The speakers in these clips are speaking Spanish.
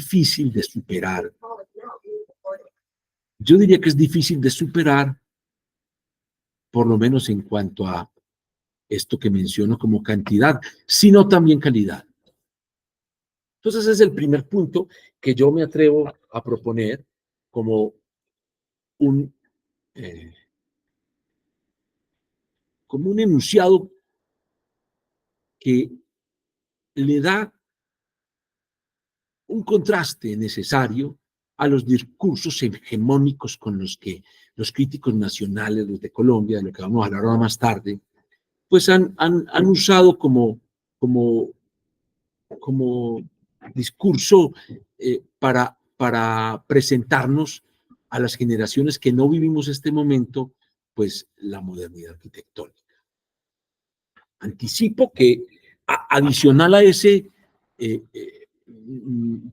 difícil de superar. Yo diría que es difícil de superar, por lo menos en cuanto a esto que menciono como cantidad, sino también calidad. Entonces, ese es el primer punto que yo me atrevo a proponer como un, eh, como un enunciado que le da un contraste necesario a los discursos hegemónicos con los que los críticos nacionales, los de Colombia, de lo que vamos a hablar ahora más tarde, pues han usado como discurso para presentarnos a las generaciones que no vivimos este momento, pues la modernidad arquitectónica. Anticipo que adicional a ese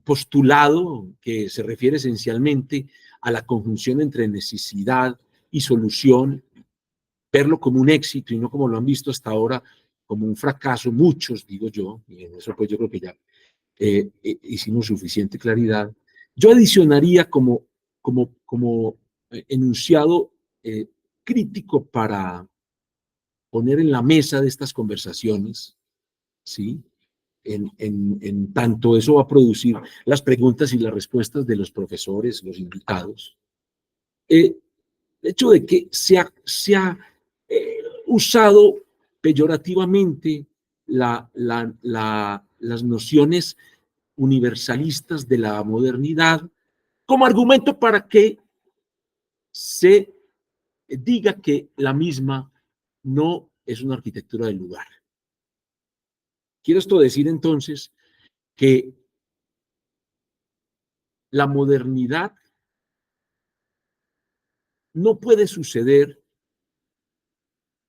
postulado que se refiere esencialmente a la conjunción entre necesidad y solución, verlo como un éxito y no como lo han visto hasta ahora como un fracaso, muchos, digo yo, y en eso pues yo creo que ya hicimos suficiente claridad. Yo adicionaría como enunciado crítico para poner en la mesa de estas conversaciones, ¿sí? En tanto eso va a producir las preguntas y las respuestas de los profesores, los invitados. El hecho de que se ha usado peyorativamente las nociones universalistas de la modernidad como argumento para que se diga que la misma no es una arquitectura del lugar. Quiero esto decir entonces que la modernidad no puede suceder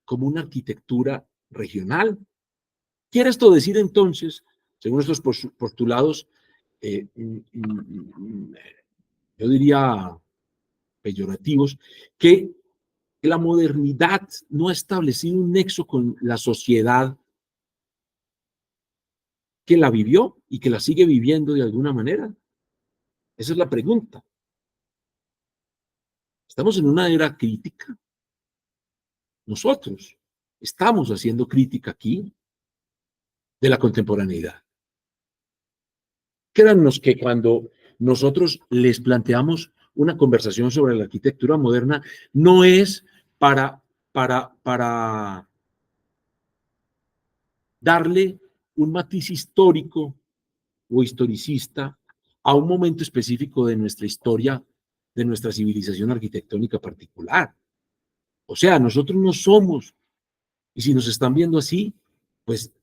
como una arquitectura regional. Quiere esto decir entonces, según estos postulados, yo diría peyorativos, que la modernidad no ha establecido un nexo con la sociedad que la vivió y que la sigue viviendo de alguna manera. Esa es la pregunta. Estamos en una era crítica. Nosotros estamos haciendo crítica aquí de la contemporaneidad. Créannos que cuando nosotros les planteamos una conversación sobre la arquitectura moderna, no es para darle un matiz histórico o historicista a un momento específico de nuestra historia, de nuestra civilización arquitectónica particular. O sea, nosotros no somos, y si nos están viendo así, pues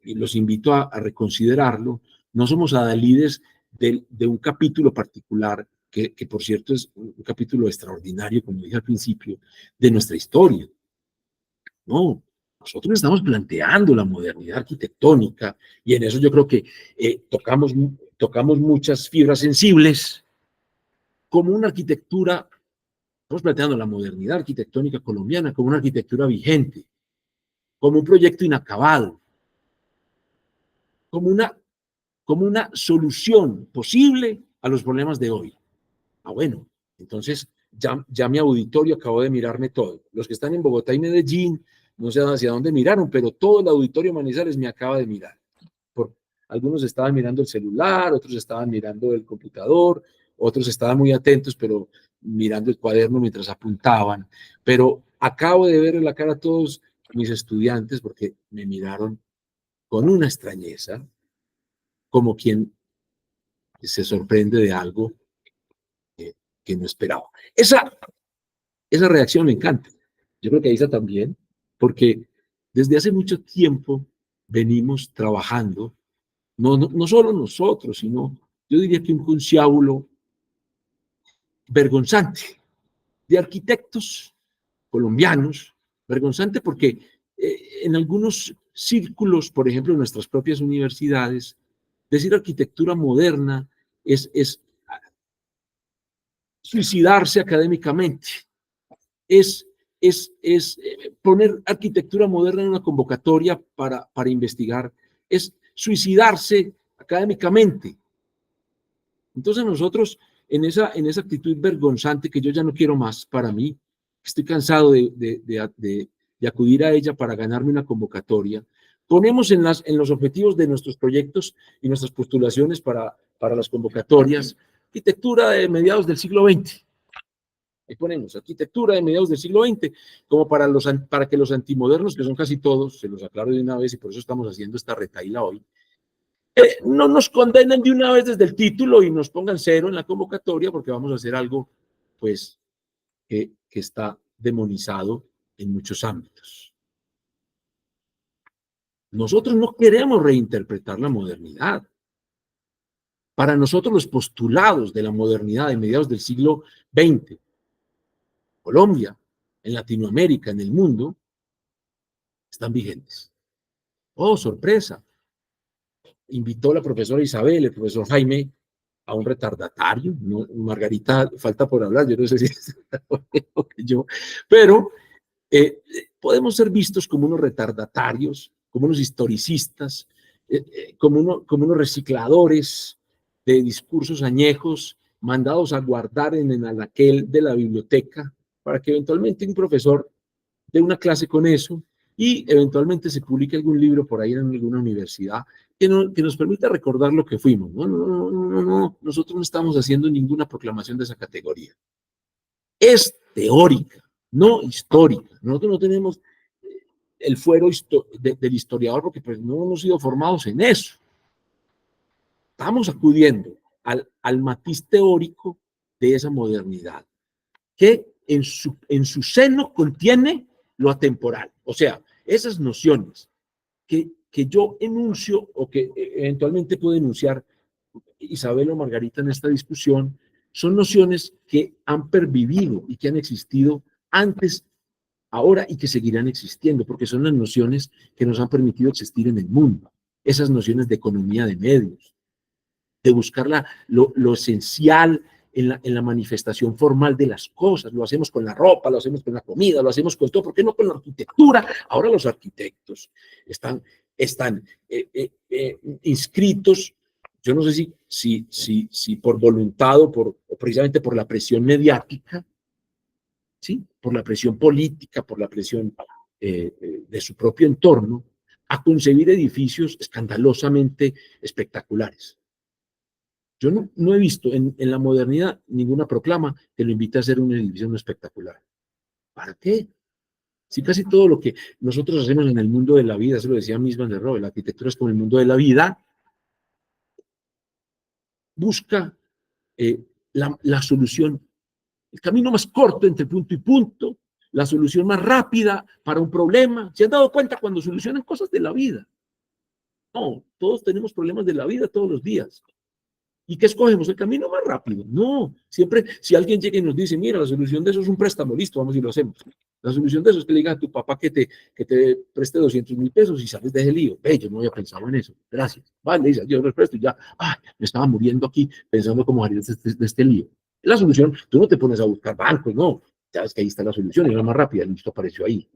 los invito a reconsiderarlo, no somos adalides de un capítulo particular, que por cierto es un capítulo extraordinario, como dije al principio, de nuestra historia. No, nosotros estamos planteando la modernidad arquitectónica y en eso yo creo que tocamos muchas fibras sensibles como una arquitectura, estamos planteando la modernidad arquitectónica colombiana como una arquitectura vigente, como un proyecto inacabado, como una solución posible a los problemas de hoy. Ah, bueno, entonces ya mi auditorio acabó de mirarme todo. Los que están en Bogotá y Medellín, no sé hacia dónde miraron, pero todo el auditorio Manizales me acaba de mirar. Algunos estaban mirando el celular, otros estaban mirando el computador, otros estaban muy atentos, pero mirando el cuaderno mientras apuntaban. Pero acabo de ver en la cara a todos mis estudiantes porque me miraron con una extrañeza, como quien se sorprende de algo que no esperaba. Esa reacción me encanta. Yo creo que a Isa también, porque desde hace mucho tiempo venimos trabajando, no solo nosotros, sino yo diría que un conciliábulo vergonzante de arquitectos colombianos, vergonzante porque en algunos círculos, por ejemplo, en nuestras propias universidades, decir arquitectura moderna es suicidarse académicamente, es poner arquitectura moderna en una convocatoria para investigar, es suicidarse académicamente. Entonces nosotros, en esa actitud vergonzante que yo ya no quiero más para mí, estoy cansado de acudir a ella para ganarme una convocatoria, ponemos en los objetivos de nuestros proyectos y nuestras postulaciones para las convocatorias, arquitectura de mediados del siglo XX. Ahí ponemos arquitectura de mediados del siglo XX, como para que los antimodernos, que son casi todos, se los aclaro de una vez y por eso estamos haciendo esta retahíla hoy, no nos condenen de una vez desde el título y nos pongan 0 en la convocatoria, porque vamos a hacer algo, pues, que está demonizado en muchos ámbitos. Nosotros no queremos reinterpretar la modernidad. Para nosotros los postulados de la modernidad de mediados del siglo XX, Colombia, en Latinoamérica, en el mundo, están vigentes. Oh, sorpresa. Invitó la profesora Isabel, el profesor Jaime, a un retardatario. No, Margarita, falta por hablar, yo no sé si es yo, pero podemos ser vistos como unos retardatarios, como unos historicistas, como unos recicladores de discursos añejos mandados a guardar en el anaquel de la biblioteca para que eventualmente un profesor dé una clase con eso y eventualmente se publique algún libro por ahí en alguna universidad que nos permita recordar lo que fuimos. No, nosotros no estamos haciendo ninguna proclamación de esa categoría. Es teórica, no histórica. Nosotros no tenemos el fuero del historiador porque pues, no hemos sido formados en eso. Estamos acudiendo al matiz teórico de esa modernidad, que en su seno contiene lo atemporal. O sea, esas nociones que yo enuncio o que eventualmente puede enunciar Isabel o Margarita en esta discusión, son nociones que han pervivido y que han existido antes, ahora y que seguirán existiendo, porque son las nociones que nos han permitido existir en el mundo. Esas nociones de economía de medios, de buscar lo esencial en la manifestación formal de las cosas. Lo hacemos con la ropa, lo hacemos con la comida, lo hacemos con todo. ¿Por qué no con la arquitectura? Ahora los arquitectos están inscritos, yo no sé si por voluntad o precisamente por la presión mediática, ¿sí? Por la presión política, por la presión de su propio entorno, a concebir edificios escandalosamente espectaculares. Yo no he visto en la modernidad ninguna proclama que lo invite a hacer un edificio espectacular. ¿Para qué? Si casi todo lo que nosotros hacemos en el mundo de la vida, eso lo decía misma de Robe, la arquitectura es como el mundo de la vida, busca la solución, el camino más corto entre punto y punto, la solución más rápida para un problema. ¿Se han dado cuenta cuando solucionan cosas de la vida? No, todos tenemos problemas de la vida todos los días. ¿Y qué escogemos? ¿El camino más rápido? No, siempre si alguien llega y nos dice, mira, la solución de eso es un préstamo, listo, vamos y lo hacemos. La solución de eso es que le diga a tu papá que te preste 200.000 pesos y sales de ese lío. Ve, yo no había pensado en eso, gracias. Vale, dice, yo les presto y ya, me estaba muriendo aquí pensando cómo salir de este lío. La solución, tú no te pones a buscar bancos, no, ya ves que ahí está la solución, es la más rápida, listo, apareció ahí.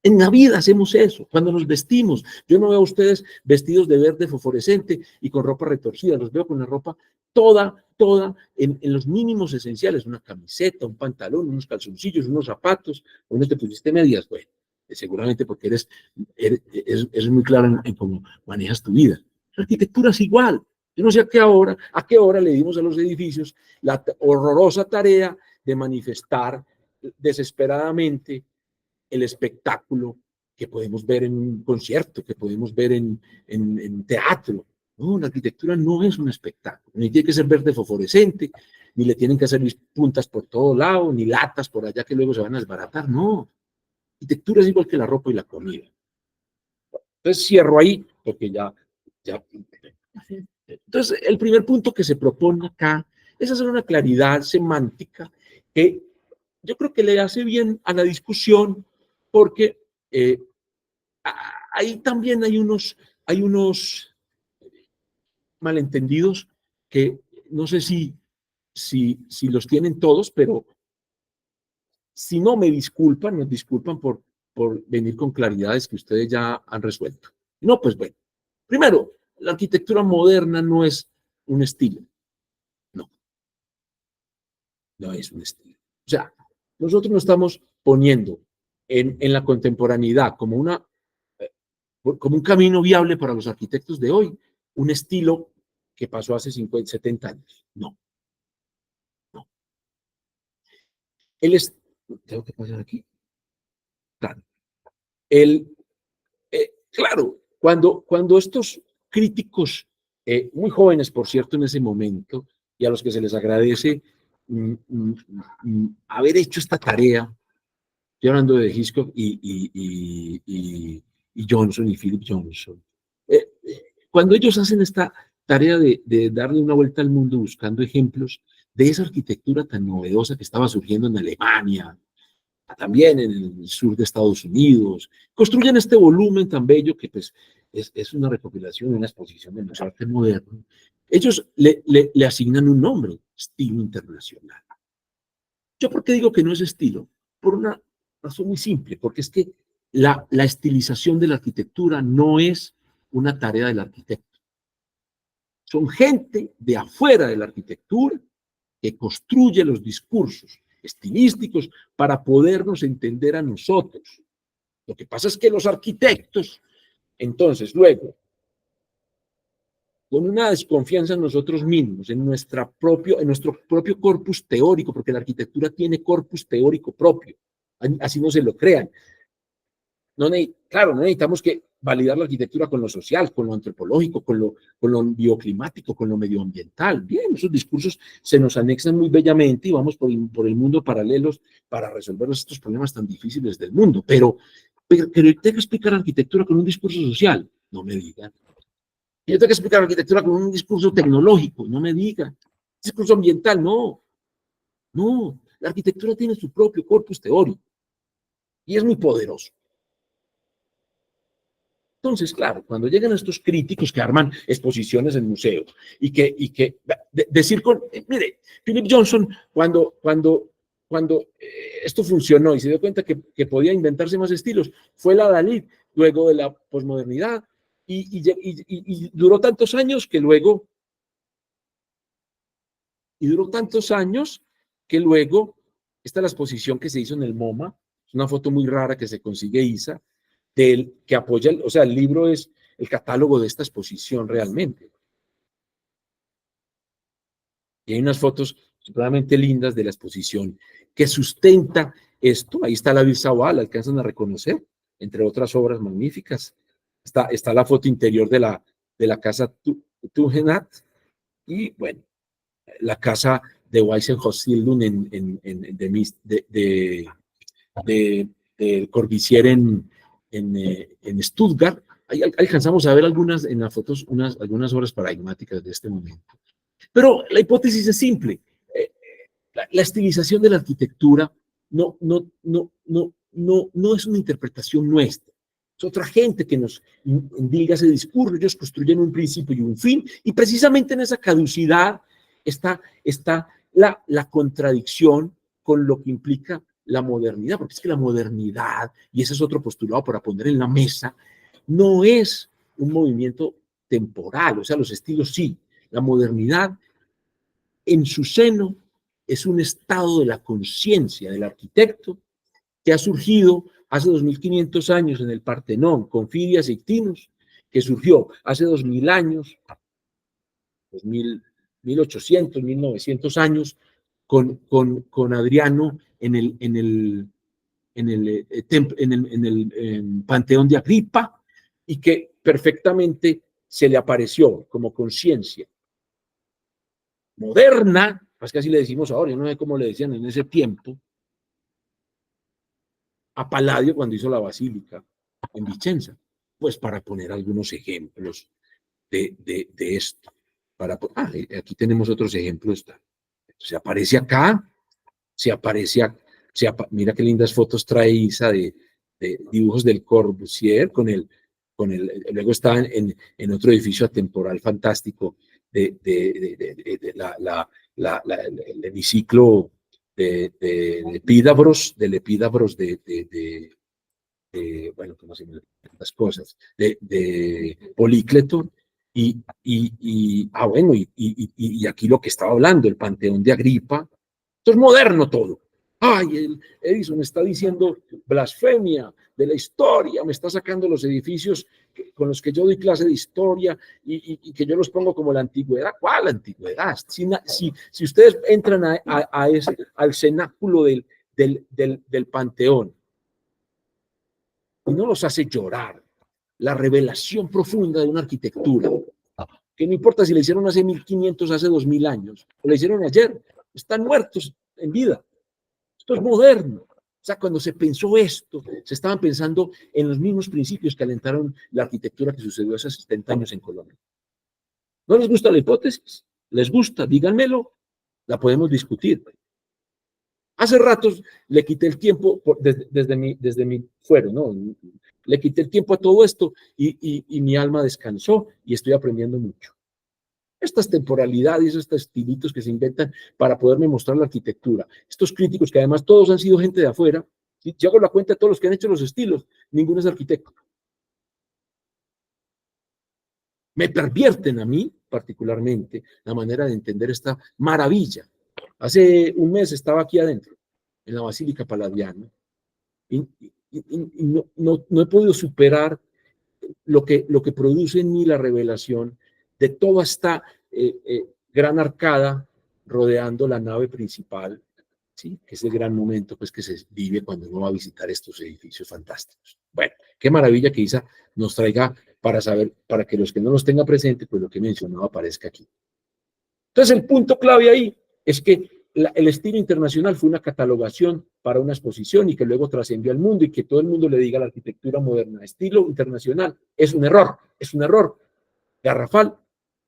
En la vida hacemos eso, cuando nos vestimos. Yo no veo a ustedes vestidos de verde fosforescente y con ropa retorcida, los veo con la ropa toda en los mínimos esenciales, una camiseta, un pantalón, unos calzoncillos, unos zapatos, o no te pusiste medias, bueno, seguramente porque eres muy claro en cómo manejas tu vida. La arquitectura es igual. Yo no sé a qué hora le dimos a los edificios la horrorosa tarea de manifestar desesperadamente el espectáculo que podemos ver en un concierto, que podemos ver en teatro. No, la arquitectura no es un espectáculo, ni tiene que ser verde fosforescente, ni le tienen que hacer puntas por todo lado, ni latas por allá que luego se van a desbaratar, no. La arquitectura es igual que la ropa y la comida. Entonces cierro ahí, porque ya. Entonces, el primer punto que se propone acá es hacer una claridad semántica que yo creo que le hace bien a la discusión, porque ahí también hay unos malentendidos que no sé si los tienen todos, pero si no me disculpan, nos disculpan por venir con claridades que ustedes ya han resuelto. No, pues bueno. Primero, la arquitectura moderna no es un estilo. no es un estilo. O sea, nosotros no estamos poniendo en la contemporaneidad como un camino viable para los arquitectos de hoy, un estilo que pasó hace 50, 70 años. No, no. Él es, tengo que pasar aquí. Claro. El, claro, cuando estos críticos, muy jóvenes, por cierto, en ese momento, y a los que se les agradece haber hecho esta tarea, estoy hablando de Hitchcock y Johnson y Philip Johnson, cuando ellos hacen esta tarea de darle una vuelta al mundo buscando ejemplos de esa arquitectura tan novedosa que estaba surgiendo en Alemania, también en el sur de Estados Unidos, construyen este volumen tan bello que pues es una recopilación, una exposición de nuestro arte moderno. Ellos le asignan un nombre, estilo internacional. ¿Yo por qué digo que no es estilo? Por una razón muy simple, porque es que la estilización de la arquitectura no es una tarea del arquitecto. Son gente de afuera de la arquitectura que construye los discursos estilísticos para podernos entender a nosotros. Lo que pasa es que los arquitectos, entonces, luego, con una desconfianza en nosotros mismos, en nuestro propio corpus teórico, porque la arquitectura tiene corpus teórico propio, así no se lo crean. Claro, no necesitamos que validar la arquitectura con lo social, con lo antropológico, con lo bioclimático, con lo medioambiental. Bien, esos discursos se nos anexan muy bellamente y vamos por el mundo paralelos para resolver estos problemas tan difíciles del mundo. Pero tengo que explicar arquitectura con un discurso social, no me digan. Yo tengo que explicar arquitectura con un discurso tecnológico, no me digan. Discurso ambiental, no. No, la arquitectura tiene su propio corpus teórico y es muy poderoso. Entonces, claro, cuando llegan estos críticos que arman exposiciones en museos decir mire, Philip Johnson, cuando esto funcionó y se dio cuenta que podía inventarse más estilos, fue la Dalí, luego de la posmodernidad, y duró tantos años que luego, esta es la exposición que se hizo en el MoMA, es una foto muy rara que se consigue Isa, que apoya, o sea, el libro es el catálogo de esta exposición realmente. Y hay unas fotos supremamente lindas de la exposición que sustenta esto. Ahí está la Birzabal, la alcanzan a reconocer, entre otras obras magníficas. Está la foto interior de la casa Tugendhat y, bueno, la casa de Weissenhaus-Sildum de Corbusier en Stuttgart. Ahí alcanzamos a ver en las fotos algunas obras paradigmáticas de este momento. Pero la hipótesis es simple. La estilización de la arquitectura no es una interpretación nuestra. Es otra gente que nos indica ese discurso. Ellos construyen un principio y un fin, y precisamente en esa caducidad está la contradicción con lo que implica la modernidad, porque es que la modernidad, y ese es otro postulado para poner en la mesa, no es un movimiento temporal, o sea, los estilos sí. La modernidad en su seno es un estado de la conciencia del arquitecto que ha surgido hace 2500 años en el Partenón con Fidias y Ctinos, que surgió hace 2000 años, 1800, 1900 años, con Adriano en el Panteón de Agripa, y que perfectamente se le apareció como conciencia moderna, pues que así le decimos ahora, yo no sé cómo le decían en ese tiempo, a Palladio cuando hizo la basílica en Vicenza, pues para poner algunos ejemplos de esto. Aquí tenemos otros ejemplos. Se aparece acá, mira qué lindas fotos trae Isa de dibujos del Corbusier luego está en otro edificio atemporal fantástico el hemiciclo del Epídavros bueno, como se llaman las cosas, de Polícleto, bueno, y aquí lo que estaba hablando, el Panteón de Agripa, Esto es moderno todo. Ay, Edison está diciendo blasfemia de la historia, me está sacando los edificios con los que yo doy clase de historia y que yo los pongo como la antigüedad. ¿Cuál antigüedad? Si ustedes entran al cenáculo del Panteón y no los hace llorar la revelación profunda de una arquitectura, que no importa si la hicieron hace 1500, hace 2000 años, o la hicieron ayer, están muertos en vida. Esto es moderno. O sea, cuando se pensó esto, se estaban pensando en los mismos principios que alentaron la arquitectura que sucedió hace 70 años en Colombia. ¿No les gusta la hipótesis? ¿Les gusta? Díganmelo. La podemos discutir. Hace ratos le quité el tiempo desde mi fuero, ¿no? Le quité el tiempo a todo esto y mi alma descansó y estoy aprendiendo mucho. Estas temporalidades, estos estilitos que se inventan para poderme mostrar la arquitectura. Estos críticos que además todos han sido gente de afuera. ¿Sí? Yo hago la cuenta de todos los que han hecho los estilos. Ninguno es arquitecto. Me pervierten a mí, particularmente, la manera de entender esta maravilla. Hace un mes estaba aquí adentro, en la Basílica Palladiana, y no he podido superar lo que produce en mí la revelación de toda esta gran arcada rodeando la nave principal, ¿sí? Que es el gran momento pues, que se vive cuando uno va a visitar estos edificios fantásticos. Bueno, qué maravilla que Isa nos traiga para saber, para que los que no los tengan presente, pues lo que mencionaba aparezca aquí. Entonces, el punto clave ahí es que el estilo internacional fue una catalogación para una exposición y que luego trascendió al mundo y que todo el mundo le diga a la arquitectura moderna, estilo internacional, es un error garrafal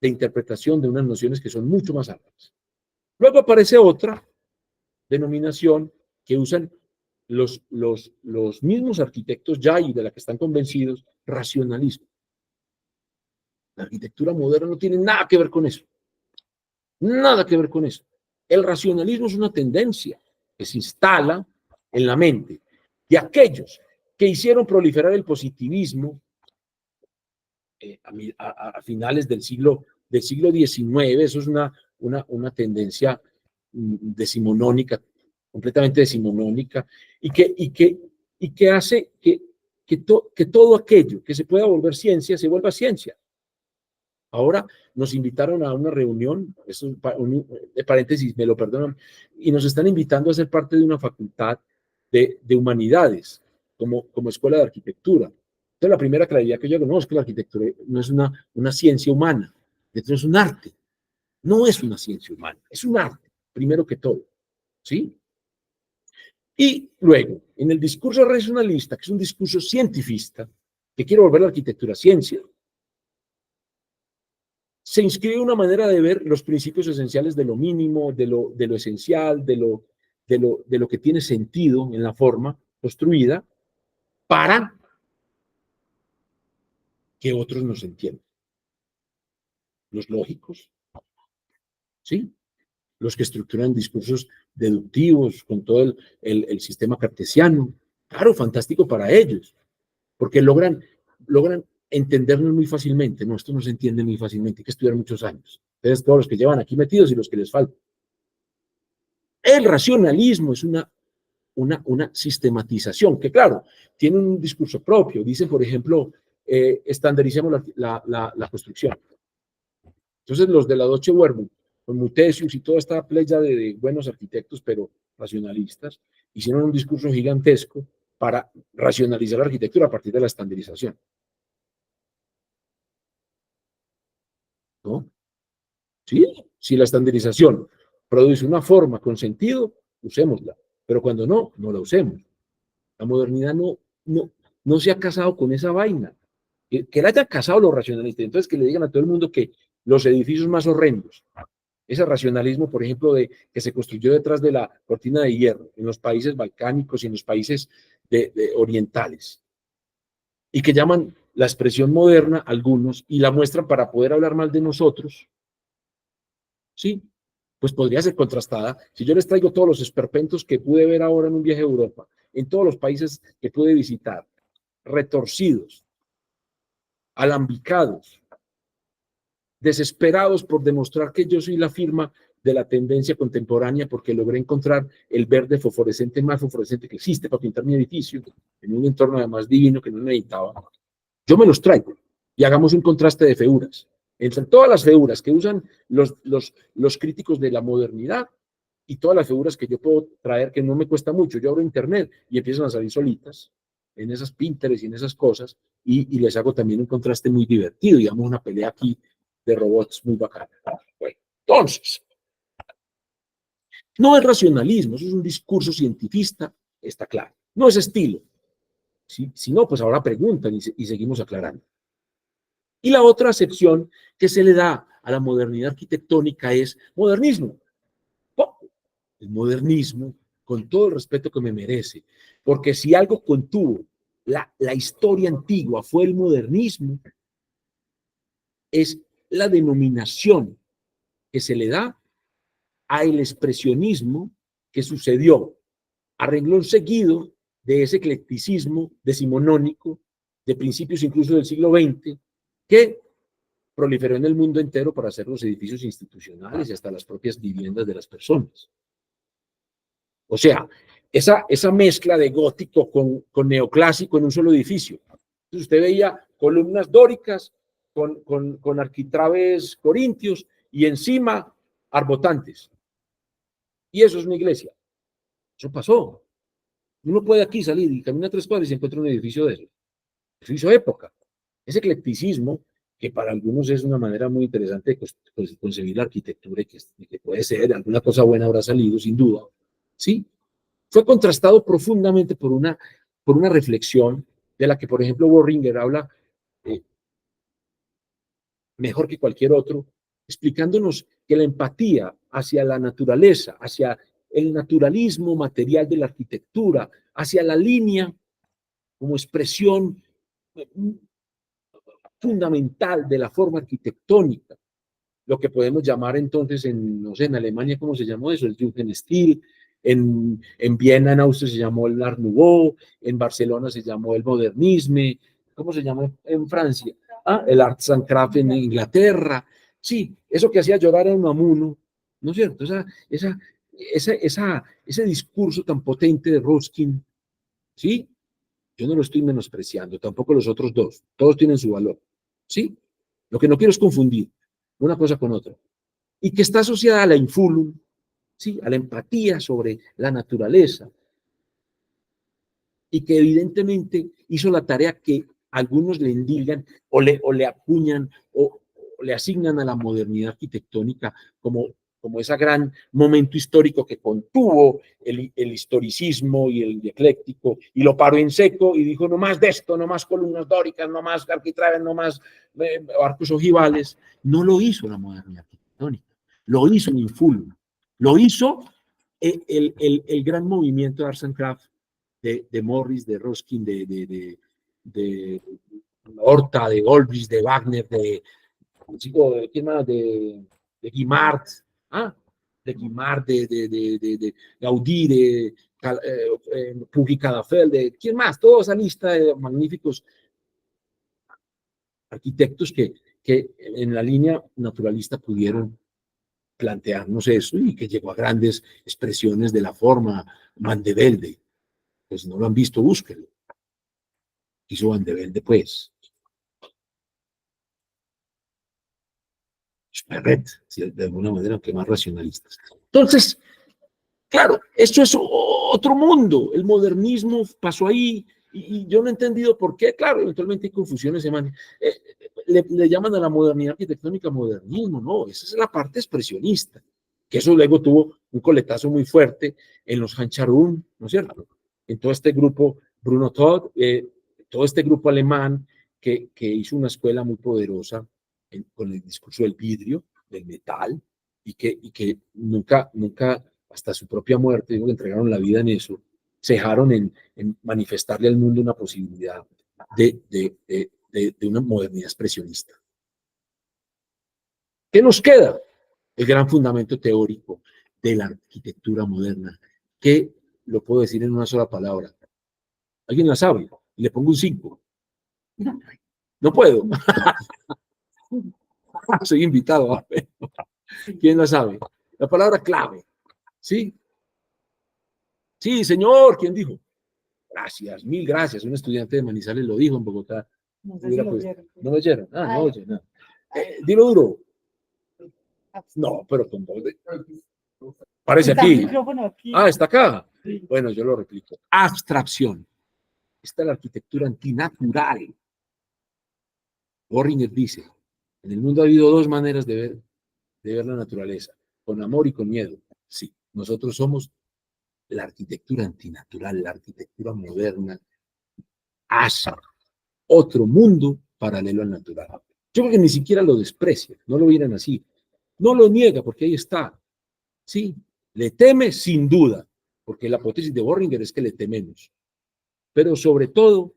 de interpretación de unas nociones que son mucho más amplias. Luego aparece otra denominación que usan los mismos arquitectos ya y de la que están convencidos, racionalismo. La arquitectura moderna no tiene nada que ver con eso. Nada que ver con eso. El racionalismo es una tendencia que se instala en la mente de aquellos que hicieron proliferar el positivismo a finales del siglo XIX. Eso es una tendencia decimonónica, completamente decimonónica, y que hace que todo aquello que se pueda volver ciencia se vuelva ciencia. Ahora nos invitaron a una reunión, esto es de paréntesis, me lo perdonan, y nos están invitando a ser parte de una facultad de humanidades, como escuela de arquitectura. Entonces la primera claridad que yo hago, no, es que la arquitectura no es una ciencia humana, esto es un arte, no es una ciencia humana, es un arte, primero que todo, ¿sí? Y luego, en el discurso racionalista, que es un discurso cientifista, que quiere volver la arquitectura ciencia, se inscribe una manera de ver los principios esenciales de lo mínimo, de lo esencial, de lo que tiene sentido en la forma construida para que otros nos entiendan. Los lógicos, ¿sí? Los que estructuran discursos deductivos con todo el sistema cartesiano. Claro, fantástico para ellos, porque logran entendernos muy fácilmente. No, esto no se entiende muy fácilmente, hay que estudiar muchos años. Entonces, todos los que llevan aquí metidos y los que les faltan. El racionalismo es una sistematización, que claro, tiene un discurso propio. Dicen, por ejemplo, estandaricemos la construcción. Entonces, los de la Deutsche Werkbund, con Mutesius y toda esta playa de buenos arquitectos, pero racionalistas, hicieron un discurso gigantesco para racionalizar la arquitectura a partir de la estandarización. ¿No? ¿Sí? Si la estandarización produce una forma con sentido, usémosla, pero cuando no, no la usemos. La modernidad no se ha casado con esa vaina. Que la hayan casado los racionalistas, entonces que le digan a todo el mundo que los edificios más horrendos, ese racionalismo, por ejemplo, que se construyó detrás de la cortina de hierro en los países balcánicos y en los países orientales, y que llaman la expresión moderna algunos y la muestran para poder hablar mal de nosotros, ¿sí? Pues podría ser contrastada. Si yo les traigo todos los esperpentos que pude ver ahora en un viaje a Europa, en todos los países que pude visitar, retorcidos, alambicados, desesperados por demostrar que yo soy la firma de la tendencia contemporánea porque logré encontrar el verde fosforescente más fosforescente que existe para pintar mi edificio en un entorno además divino que no necesitaba. Yo me los traigo y hagamos un contraste de feuras. Entre todas las feuras que usan los críticos de la modernidad y todas las figuras que yo puedo traer que no me cuesta mucho. Yo abro internet y empiezan a salir solitas en esas Pinterest y en esas cosas y les hago también un contraste muy divertido, digamos una pelea aquí de robots muy bacana. Bueno, entonces, no es racionalismo, eso es un discurso cientifista, está claro. No es estilo. Si no, pues ahora preguntan y seguimos aclarando. Y la otra acepción que se le da a la modernidad arquitectónica es modernismo. El modernismo, con todo el respeto que me merece, porque si algo contuvo la historia antigua fue el modernismo, es la denominación que se le da al expresionismo que sucedió a renglón seguido de ese eclecticismo decimonónico de principios incluso del siglo XX que proliferó en el mundo entero para hacer los edificios institucionales y hasta las propias viviendas de las personas. O sea, esa mezcla de gótico con neoclásico en un solo edificio. Entonces usted veía columnas dóricas con arquitrabes corintios y encima arbotantes. Y eso es una iglesia. Eso pasó. Uno puede aquí salir y camina 3 cuadras y se encuentra un edificio de eso. Eso hizo época. Ese eclecticismo, que para algunos es una manera muy interesante de concebir la arquitectura y que puede ser, alguna cosa buena habrá salido, sin duda. Sí, fue contrastado profundamente por una reflexión de la que, por ejemplo, Boehringer habla mejor que cualquier otro, explicándonos que la empatía hacia la naturaleza, hacia el naturalismo material de la arquitectura, hacia la línea como expresión fundamental de la forma arquitectónica, lo que podemos llamar entonces no sé, en Alemania, ¿cómo se llamó eso? El Jugendstil, en Viena, en Austria, se llamó el Art Nouveau, en Barcelona se llamó el Modernisme, ¿cómo se llamó en Francia? El Arts and Crafts en Inglaterra. Sí, eso que hacía llorar a Unamuno, ¿no es cierto? Ese discurso tan potente de Ruskin, ¿sí? Yo no lo estoy menospreciando, tampoco los otros dos, todos tienen su valor, ¿sí? Lo que no quiero es confundir una cosa con otra. Y que está asociada a la infulum, ¿sí? A la empatía sobre la naturaleza, y que evidentemente hizo la tarea que algunos le endilgan o le acuñan o le asignan a la modernidad arquitectónica como ese gran momento histórico que contuvo el historicismo y el ecléctico, y lo paró en seco y dijo: no más de esto, no más columnas dóricas, no más arquitraves, no más arcos ojivales. No lo hizo la modernidad arquitectónica, lo hizo en Infulum, lo hizo el gran movimiento de Arts and Crafts de Morris, de Ruskin, de Horta, de Goldrich, de Wagner, ¿quién más? De Guimard, de Guimard, de Gaudí, de Puig y Cadafel, ¿quién más? Toda esa lista de magníficos arquitectos que en la línea naturalista pudieron plantearnos eso y que llegó a grandes expresiones de la forma. Van de Velde, pues si no lo han visto, búsquenlo. Hizo Van de Velde, pues. Perret, de alguna manera, que más racionalistas. Entonces, claro, esto es otro mundo. El modernismo pasó ahí y yo no he entendido por qué. Claro, eventualmente hay confusiones. Le llaman a la modernidad arquitectónica modernismo, no, esa es la parte expresionista, que eso luego tuvo un coletazo muy fuerte en los Hancharum, ¿no es cierto? En todo este grupo, Bruno Todd, todo este grupo alemán que hizo una escuela muy poderosa con el discurso del vidrio, del metal, y que nunca, hasta su propia muerte, digo, que entregaron la vida en eso, cejaron en manifestarle al mundo una posibilidad de una modernidad expresionista. ¿Qué nos queda? El gran fundamento teórico de la arquitectura moderna, que lo puedo decir en una sola palabra. ¿Alguien la sabe? Y le pongo un 5. No puedo. Soy invitado. ¿Quién la sabe? La palabra clave, ¿sí? Sí, señor, ¿quién dijo? Gracias, mil gracias. Un estudiante de Manizales lo dijo en Bogotá. No sé si lo oyeron. ¿No lo oyeron? No oye, no. Dilo duro. No, pero con voz de... Parece Está el aquí. micrófono aquí. Está acá. Sí. Bueno, yo lo replico. Abstracción. Esta es la arquitectura antinatural. Boehringer dice, en el mundo ha habido dos maneras de ver la naturaleza, con amor y con miedo. Sí, nosotros somos la arquitectura antinatural, la arquitectura moderna, hace otro mundo paralelo al natural. Yo creo que ni siquiera lo desprecia, no lo vieran así. No lo niega porque ahí está. Sí, le teme sin duda, porque la hipótesis de Boehringer es que le tememos. Pero sobre todo,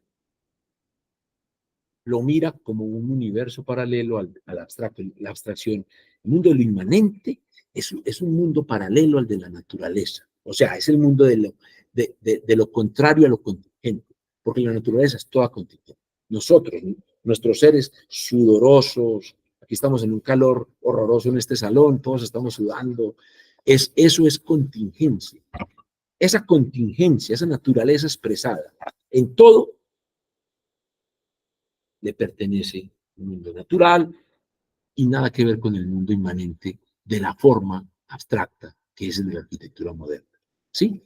lo mira como un universo paralelo al abstracto, la abstracción. El mundo de lo inmanente es un mundo paralelo al de la naturaleza. O sea, es el mundo de lo contrario a lo contingente, porque la naturaleza es toda contingente. Nosotros, nuestros seres sudorosos, aquí estamos en un calor horroroso en este salón, todos estamos sudando, eso es contingencia. Esa contingencia, esa naturaleza expresada en todo, le pertenece al mundo natural y nada que ver con el mundo inmanente de la forma abstracta que es el de la arquitectura moderna. ¿Sí?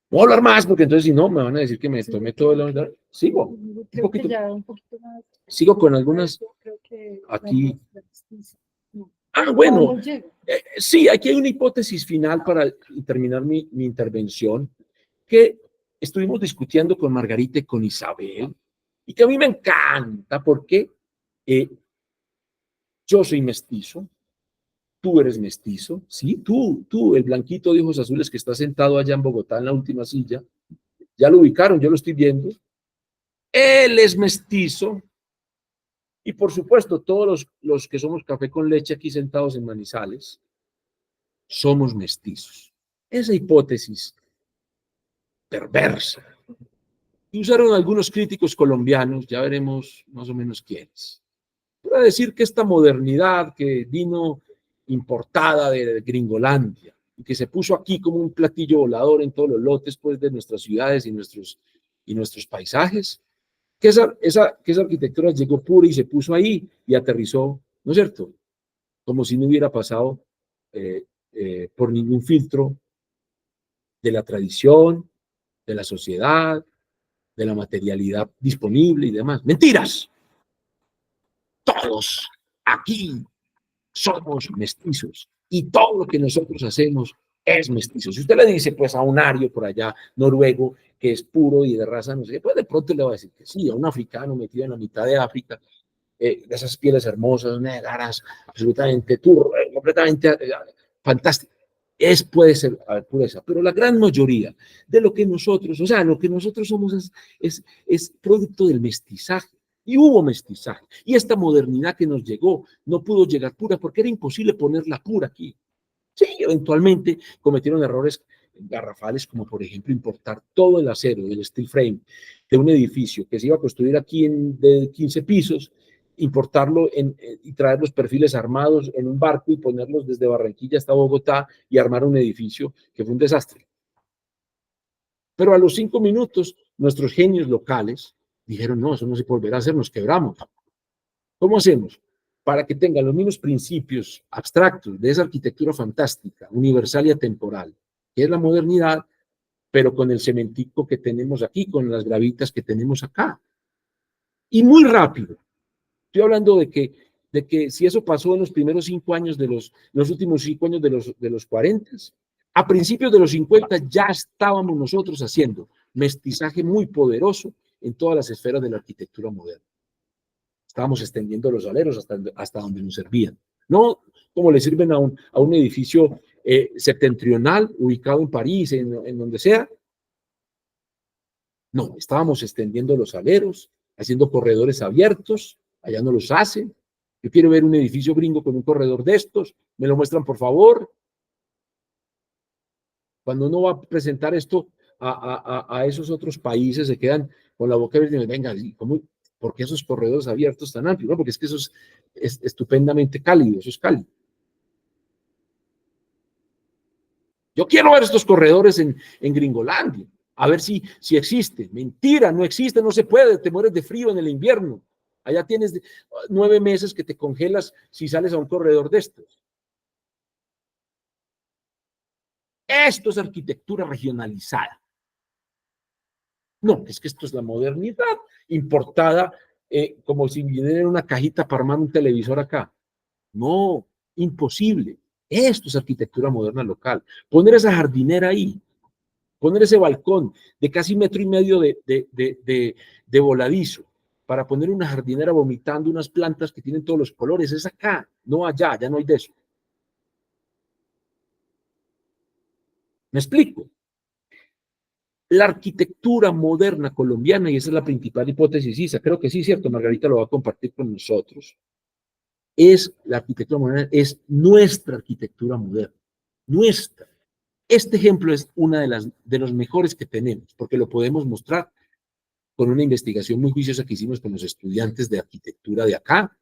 No voy a hablar más porque entonces si no me van a decir que me tomé todo el... Sigo. Un poquito. Un poquito más. Sigo con algunas... Aquí... bueno. Sí, aquí hay una hipótesis final para terminar mi intervención que estuvimos discutiendo con Margarita y con Isabel y que a mí me encanta porque yo soy mestizo, tú eres mestizo, ¿sí? Tú, el blanquito de ojos azules que está sentado allá en Bogotá en la última silla, ya lo ubicaron, yo lo estoy viendo. Él es mestizo y por supuesto todos los que somos café con leche aquí sentados en Manizales somos mestizos. Esa hipótesis perversa y usaron algunos críticos colombianos, ya veremos más o menos quiénes, para decir que esta modernidad que vino importada de Gringolandia y que se puso aquí como un platillo volador en todos los lotes pues, de nuestras ciudades y nuestros paisajes, que esa arquitectura llegó pura y se puso ahí y aterrizó, ¿no es cierto? Como si no hubiera pasado por ningún filtro de la tradición, de la sociedad, de la materialidad disponible y demás. ¡Mentiras! Todos aquí somos mestizos y todo lo que nosotros hacemos es mestizo. Si usted le dice pues a un ario por allá, noruego, que es puro y de raza, no sé qué, pues de pronto le va a decir que sí, a un africano metido en la mitad de África, de esas pieles hermosas, negras, absolutamente completamente fantásticas. Puede ser pureza, pero la gran mayoría de lo que nosotros, o sea, lo que nosotros somos es producto del mestizaje. Y hubo mestizaje. Y esta modernidad que nos llegó no pudo llegar pura porque era imposible ponerla pura aquí. Sí, eventualmente cometieron errores garrafales como por ejemplo importar todo el acero del steel frame de un edificio que se iba a construir aquí de 15 pisos, importarlo y traer los perfiles armados en un barco y ponerlos desde Barranquilla hasta Bogotá y armar un edificio que fue un desastre. Pero a los 5 minutos, nuestros genios locales dijeron, no, eso no se volverá a hacer, nos quebramos. ¿Cómo hacemos? Para que tengan los mismos principios abstractos de esa arquitectura fantástica, universal y atemporal, que es la modernidad, pero con el cementico que tenemos aquí, con las gravitas que tenemos acá. Y muy rápido. Estoy hablando de que si eso pasó en los primeros 5 años los últimos 5 años de los 40, a principios de los 50 ya estábamos nosotros haciendo mestizaje muy poderoso en todas las esferas de la arquitectura moderna. Estábamos extendiendo los aleros hasta donde nos servían. No como le sirven a un edificio septentrional ubicado en París, en donde sea. No, estábamos extendiendo los aleros, haciendo corredores abiertos, allá no los hacen. Yo quiero ver un edificio gringo con un corredor de estos, me lo muestran por favor. Cuando uno va a presentar esto a esos otros países, se quedan con la boca abierta y venga, ¿cómo? ¿Por qué esos corredores abiertos tan amplios? No, porque es que eso es estupendamente cálido, eso es cálido. Yo quiero ver estos corredores en Gringolandia, a ver si existe. Mentira, no existe, no se puede, te mueres de frío en el invierno. Allá tienes 9 meses que te congelas si sales a un corredor de estos. Esto es arquitectura regionalizada. No, es que esto es la modernidad importada, como si viniera en una cajita para armar un televisor acá. No, imposible. Esto es arquitectura moderna local. Poner esa jardinera ahí, poner ese balcón de casi 1,5 metros de voladizo, para poner una jardinera vomitando unas plantas que tienen todos los colores, es acá, no allá, ya no hay de eso. ¿Me explico? La arquitectura moderna colombiana, y esa es la principal hipótesis, Isa, creo que sí, cierto, Margarita lo va a compartir con nosotros, es la arquitectura moderna, es nuestra arquitectura moderna, nuestra. Este ejemplo es una de los mejores que tenemos, porque lo podemos mostrar con una investigación muy juiciosa que hicimos con los estudiantes de arquitectura de acá,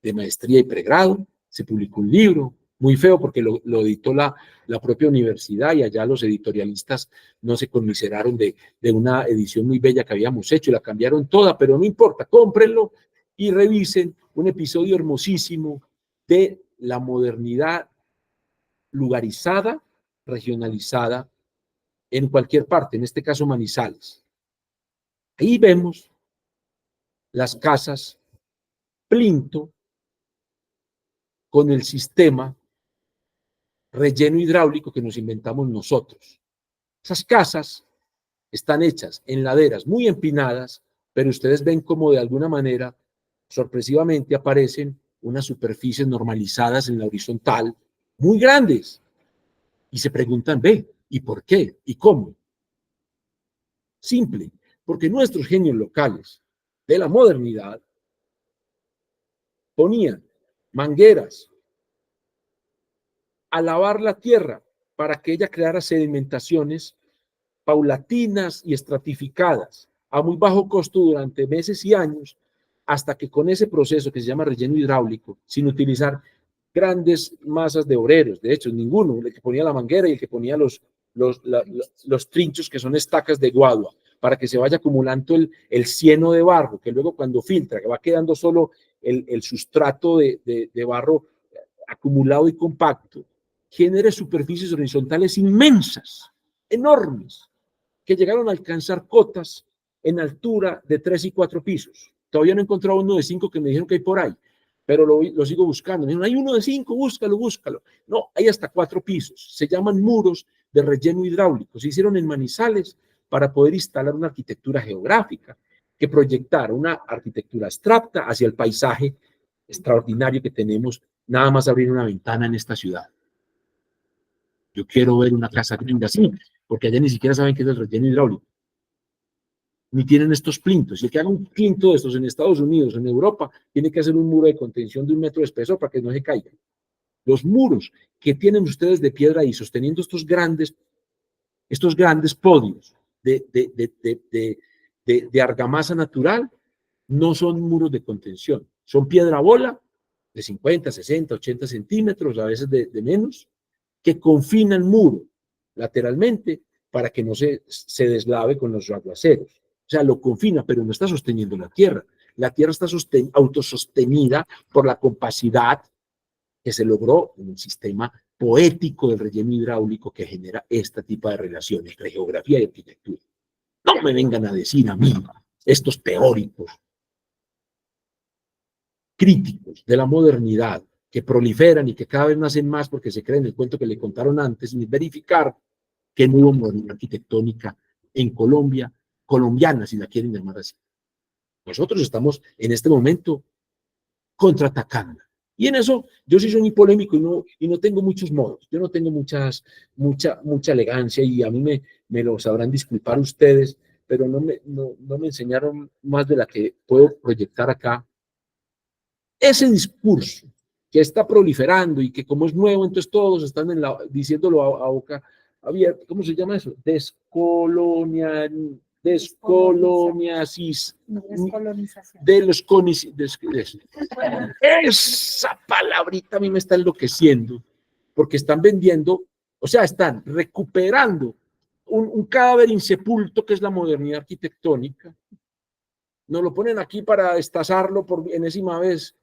de maestría y pregrado. Se publicó un libro, muy feo porque lo editó la propia universidad, y allá los editorialistas no se conmiseraron de una edición muy bella que habíamos hecho y la cambiaron toda, pero no importa, cómprenlo y revisen un episodio hermosísimo de la modernidad lugarizada, regionalizada en cualquier parte, en este caso Manizales. Ahí vemos las casas plinto con el sistema relleno hidráulico que nos inventamos nosotros. Esas casas están hechas en laderas muy empinadas, pero ustedes ven como de alguna manera, sorpresivamente, aparecen unas superficies normalizadas en la horizontal, muy grandes. Y se preguntan, ve, ¿y por qué? ¿Y cómo? Simple, porque nuestros genios locales de la modernidad ponían mangueras a lavar la tierra para que ella creara sedimentaciones paulatinas y estratificadas a muy bajo costo durante meses y años, hasta que con ese proceso que se llama relleno hidráulico, sin utilizar grandes masas de obreros, de hecho ninguno, el que ponía la manguera y el que ponía los trinchos, que son estacas de guadua, para que se vaya acumulando el cieno de barro, que luego cuando filtra, que va quedando solo el sustrato de barro acumulado y compacto, genere superficies horizontales inmensas, enormes, que llegaron a alcanzar cotas en altura de 3 y 4 pisos. Todavía no he encontrado uno de 5 que me dijeron que hay por ahí, pero lo sigo buscando. Me dijeron, hay uno de 5, búscalo, búscalo. No, hay hasta 4 pisos. Se llaman muros de relleno hidráulico. Se hicieron en Manizales para poder instalar una arquitectura geográfica que proyectara una arquitectura abstracta hacia el paisaje extraordinario que tenemos, nada más abrir una ventana en esta ciudad. Yo quiero ver una casa gringa así, porque allá ni siquiera saben qué es el relleno hidráulico, ni tienen estos plintos. Y el que haga un plinto de estos en Estados Unidos, en Europa, tiene que hacer un muro de contención de 1 metro de espesor para que no se caigan. Los muros que tienen ustedes de piedra ahí, sosteniendo estos grandes podios de argamasa natural, no son muros de contención, son piedra bola de 50, 60, 80 centímetros, a veces de menos, que confina el muro lateralmente para que no se deslave con los aguaceros. O sea, lo confina, pero no está sosteniendo la tierra. La tierra está autosostenida por la compacidad que se logró en un sistema poético del relleno hidráulico que genera este tipo de relaciones entre geografía y arquitectura. No me vengan a decir a mí, estos teóricos críticos de la modernidad, que proliferan y que cada vez nacen más porque se creen el cuento que le contaron antes, ni verificar que no hubo modernidad arquitectónica en Colombia, colombiana, si la quieren llamar así. Nosotros estamos en este momento contraatacando. Y en eso yo sí soy muy polémico y no tengo muchos modos, yo no tengo mucha elegancia, y a mí me lo sabrán disculpar ustedes, pero no me enseñaron más de la que puedo proyectar acá. Ese discurso que está proliferando y que como es nuevo, entonces todos están diciéndolo a boca abierta. ¿Cómo se llama eso? Descolonización. Esa palabrita a mí me está enloqueciendo, porque están vendiendo O sea, están recuperando un cadáver insepulto que es la modernidad arquitectónica. Nos lo ponen aquí para destazarlo por enésima vez,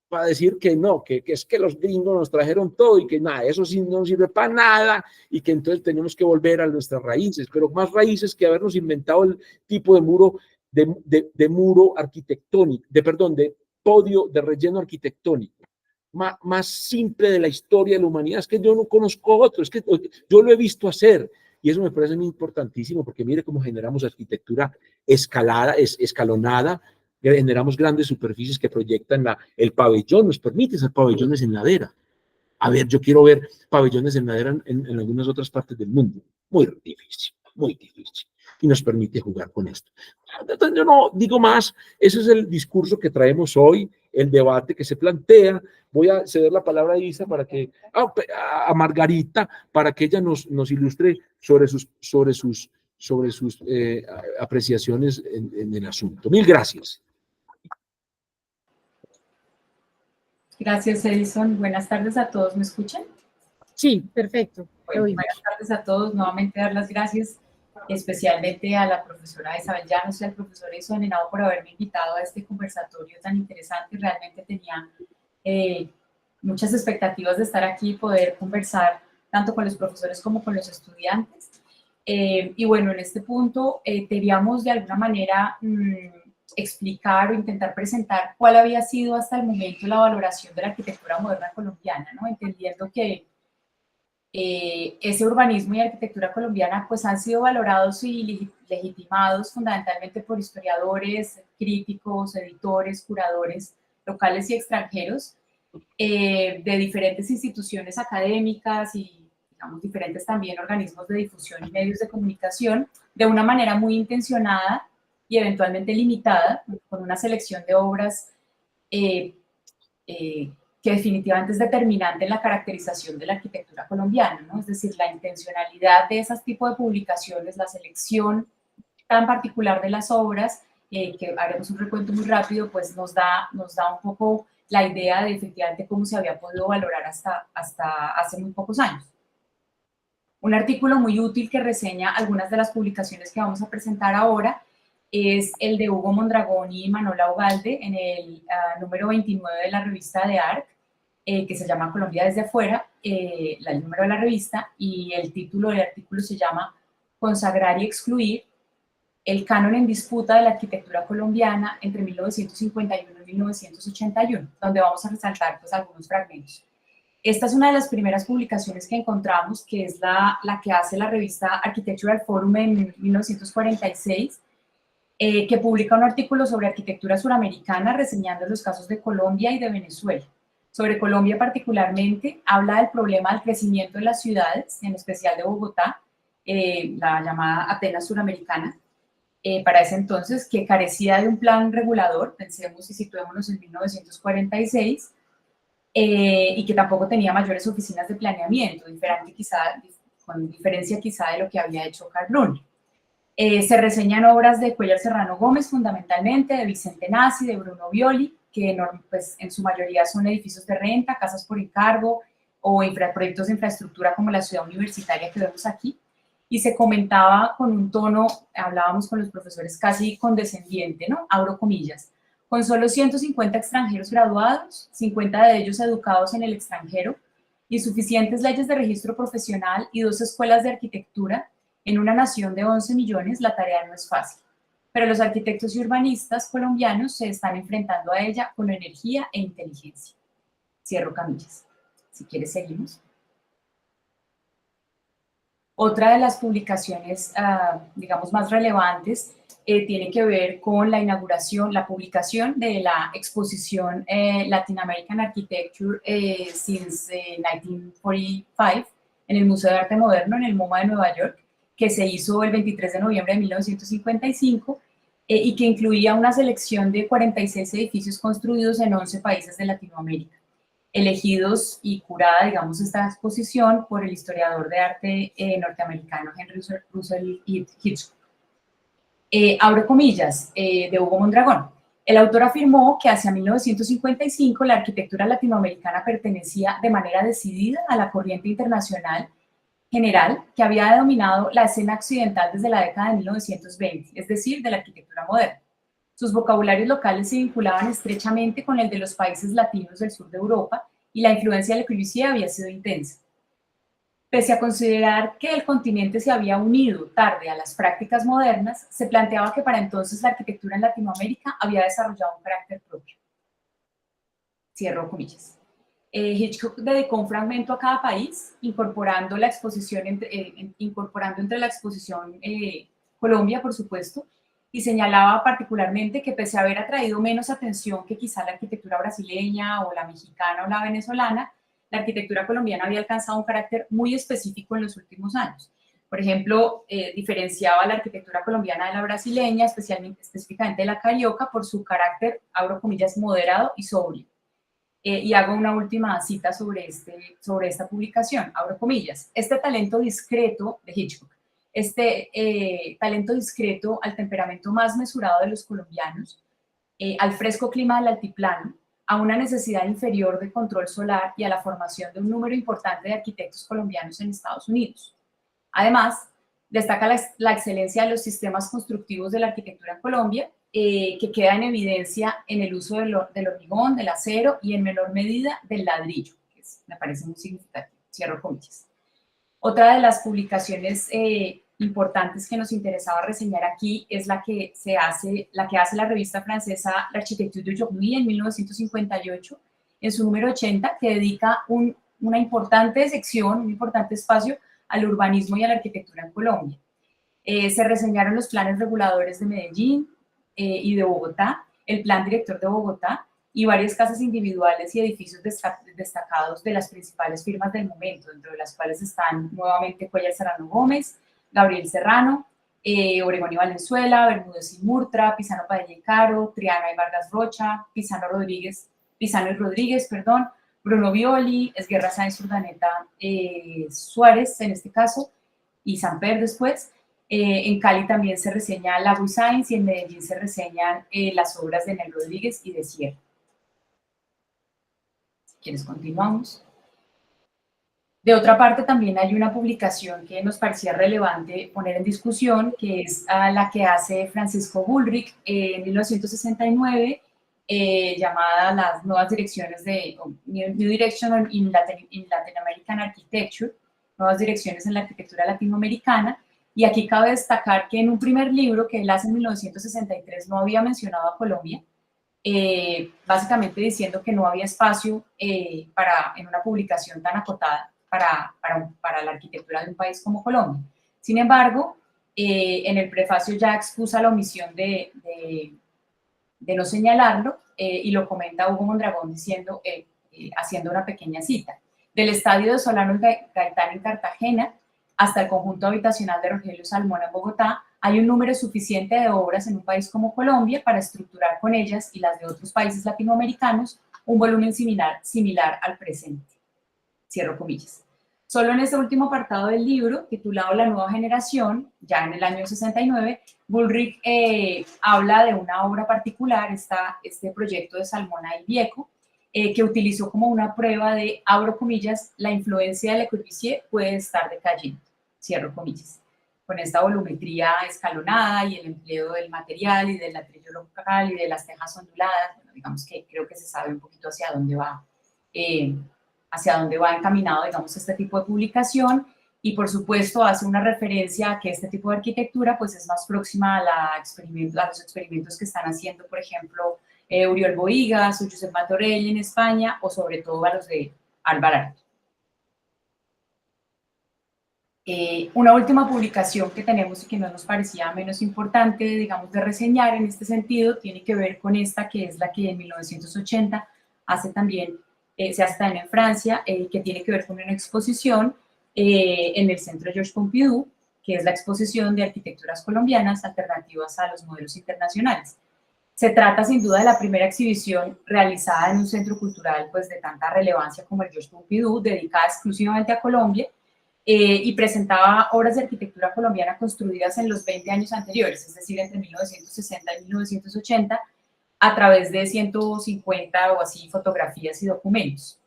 para decir que no, que es que los gringos nos trajeron todo y que nada, eso sí no sirve para nada y que entonces tenemos que volver a nuestras raíces, pero más raíces que habernos inventado el tipo de muro, de muro arquitectónico, de podio, de relleno arquitectónico. Más simple de la historia de la humanidad, es que yo no conozco otro, es que yo lo he visto hacer y eso me parece muy importantísimo porque mire cómo generamos arquitectura escalonada, generamos grandes superficies que proyectan el pabellón, nos permite hacer pabellones en ladera. A ver, yo quiero ver pabellones en ladera en algunas otras partes del mundo. Muy difícil, muy difícil. Y nos permite jugar con esto. Entonces, yo no digo más, ese es el discurso que traemos hoy, el debate que se plantea. Voy a ceder la palabra a Isa para que, a Margarita, para que ella nos ilustre sobre sus apreciaciones en el asunto. Mil gracias. Gracias, Edison. Buenas tardes a todos. ¿Me escuchan? Sí, perfecto. Bueno, buenas tardes a todos. Nuevamente dar las gracias especialmente a la profesora Isabel Llanos y al profesor Edison Henao por haberme invitado a este conversatorio tan interesante. Realmente tenía muchas expectativas de estar aquí y poder conversar tanto con los profesores como con los estudiantes. Y bueno, en este punto queríamos de alguna manera explicar o intentar presentar cuál había sido hasta el momento la valoración de la arquitectura moderna colombiana, ¿no? Entendiendo que ese urbanismo y arquitectura colombiana pues han sido valorados y legitimados fundamentalmente por historiadores, críticos, editores, curadores locales y extranjeros de diferentes instituciones académicas y digamos diferentes también organismos de difusión y medios de comunicación de una manera muy intencionada y eventualmente limitada, con una selección de obras que definitivamente es determinante en la caracterización de la arquitectura colombiana, ¿no? Es decir, la intencionalidad de esos tipos de publicaciones, la selección tan particular de las obras, que haremos un recuento muy rápido, pues nos da un poco la idea de efectivamente cómo se había podido valorar hasta hace muy pocos años. Un artículo muy útil que reseña algunas de las publicaciones que vamos a presentar ahora es el de Hugo Mondragón y Manola Ugalde en el número 29 de la revista de ARC, que se llama Colombia desde afuera, el número de la revista, y el título del artículo se llama Consagrar y excluir, el canon en disputa de la arquitectura colombiana entre 1951 y 1981, donde vamos a resaltar pues algunos fragmentos. Esta es una de las primeras publicaciones que encontramos, que es la que hace la revista Architectural Forum en 1946, que publica un artículo sobre arquitectura suramericana reseñando los casos de Colombia y de Venezuela. Sobre Colombia particularmente, habla del problema del crecimiento de las ciudades, en especial de Bogotá, la llamada Atenas suramericana, para ese entonces, que carecía de un plan regulador, pensemos y situémonos en 1946, y que tampoco tenía mayores oficinas de planeamiento, con diferencia quizá de lo que había hecho Karl Brunner. Se reseñan obras de Cuéllar Serrano Gómez, fundamentalmente, de Vicente Nasi, de Bruno Violi, que pues, en su mayoría son edificios de renta, casas por encargo o proyectos de infraestructura como la ciudad universitaria que vemos aquí. Y se comentaba con un tono, hablábamos con los profesores casi condescendiente, ¿no? Abro comillas. Con solo 150 extranjeros graduados, 50 de ellos educados en el extranjero, y suficientes leyes de registro profesional y 2 escuelas de arquitectura, en una nación de 11 millones, la tarea no es fácil. Pero los arquitectos y urbanistas colombianos se están enfrentando a ella con energía e inteligencia. Cierro comillas. Si quieres, seguimos. Otra de las publicaciones, digamos, más relevantes tiene que ver con la inauguración, la publicación de la exposición Latin American Architecture since 1945 en el Museo de Arte Moderno en el MoMA de Nueva York, que se hizo el 23 de noviembre de 1955 y que incluía una selección de 46 edificios construidos en 11 países de Latinoamérica, elegidos y curada, digamos, esta exposición por el historiador de arte norteamericano Henry Russell Hitchcock. Abro comillas, de Hugo Mondragón. El autor afirmó que hacia 1955 la arquitectura latinoamericana pertenecía de manera decidida a la corriente internacional general que había dominado la escena occidental desde la década de 1920, es decir, de la arquitectura moderna. Sus vocabularios locales se vinculaban estrechamente con el de los países latinos del sur de Europa y la influencia de Le Corbusier había sido intensa. Pese a considerar que el continente se había unido tarde a las prácticas modernas, se planteaba que para entonces la arquitectura en Latinoamérica había desarrollado un carácter propio. Cierro comillas. Hitchcock dedicó un fragmento a cada país, incorporando la exposición entre la exposición Colombia, por supuesto, y señalaba particularmente que pese a haber atraído menos atención que quizá la arquitectura brasileña o la mexicana o la venezolana, la arquitectura colombiana había alcanzado un carácter muy específico en los últimos años. Por ejemplo, diferenciaba la arquitectura colombiana de la brasileña, específicamente de la carioca, por su carácter, abro comillas, moderado y sobrio. Y hago una última cita sobre esta publicación, abro comillas. Este talento discreto de Hitchcock, talento discreto al temperamento más mesurado de los colombianos, al fresco clima del altiplano, a una necesidad inferior de control solar y a la formación de un número importante de arquitectos colombianos en Estados Unidos. Además, destaca la excelencia de los sistemas constructivos de la arquitectura en Colombia, que queda en evidencia en el uso del hormigón, del acero y en menor medida del ladrillo, que me parece muy significativo, cierro comillas. Otra de las publicaciones importantes que nos interesaba reseñar aquí es la que hace la revista francesa L'Architecture d'aujourd'hui en 1958, en su número 80, que dedica una importante sección, un importante espacio al urbanismo y a la arquitectura en Colombia. Se reseñaron los planes reguladores de Medellín y de Bogotá, el plan director de Bogotá y varias casas individuales y edificios destacados de las principales firmas del momento, dentro de las cuales están nuevamente Cuellar Serrano Gómez, Gabriel Serrano, Obregón y Valenzuela, Bermúdez y Murtra, Pisano Padilla y Caro, Triana y Vargas Rocha, Pisano y Rodríguez, Bruno Violi, Esguerra Sáenz Urdaneta Suárez, en este caso, y Samper después. En Cali también se reseña Lago y Sáenz y en Medellín se reseñan las obras de Nel Rodríguez y de Sierra. Si quieres, continuamos. De otra parte, también hay una publicación que nos parecía relevante poner en discusión, que es la que hace Francisco Bullrich en 1969, llamada Las Nuevas Direcciones New Direction in Latin American Architecture, Nuevas Direcciones en la Arquitectura Latinoamericana. Y aquí cabe destacar que en un primer libro que él hace en 1963 no había mencionado a Colombia, básicamente diciendo que no había espacio en una publicación tan acotada para la arquitectura de un país como Colombia. Sin embargo, en el prefacio ya excusa la omisión de no señalarlo y lo comenta Hugo Mondragón diciendo, haciendo una pequeña cita. Del estadio de Solano Gaitán en Cartagena hasta el conjunto habitacional de Rogelio Salmón en Bogotá, hay un número suficiente de obras en un país como Colombia para estructurar con ellas y las de otros países latinoamericanos un volumen similar al presente. Cierro comillas. Solo en este último apartado del libro, titulado La Nueva Generación, ya en el año 69, Bullrich habla de una obra particular, este proyecto de Salmona y Vieco, que utilizó como una prueba de, abro comillas, la influencia de Le Corbusier puede estar decayendo, cierro comillas. Con esta volumetría escalonada y el empleo del material y del ladrillo local y de las tejas onduladas, bueno, digamos que creo que se sabe un poquito hacia dónde va encaminado, digamos, este tipo de publicación, y por supuesto hace una referencia a que este tipo de arquitectura pues es más próxima a los experimentos que están haciendo, por ejemplo, Uriol Bohigas o Josep Martorell en España, o sobre todo a los de Álvaro. Una última publicación que tenemos y que no nos parecía menos importante, digamos, de reseñar en este sentido, tiene que ver con esta, que es la que en 1980 se hace también en Francia, que tiene que ver con una exposición en el Centro Georges Pompidou, que es la exposición de arquitecturas colombianas alternativas a los modelos internacionales. Se trata sin duda de la primera exhibición realizada en un centro cultural pues, de tanta relevancia como el Georges Pompidou, dedicada exclusivamente a Colombia, y presentaba obras de arquitectura colombiana construidas en los 20 años anteriores, es decir, entre 1960 y 1980, a través de 150 o así fotografías y documentos.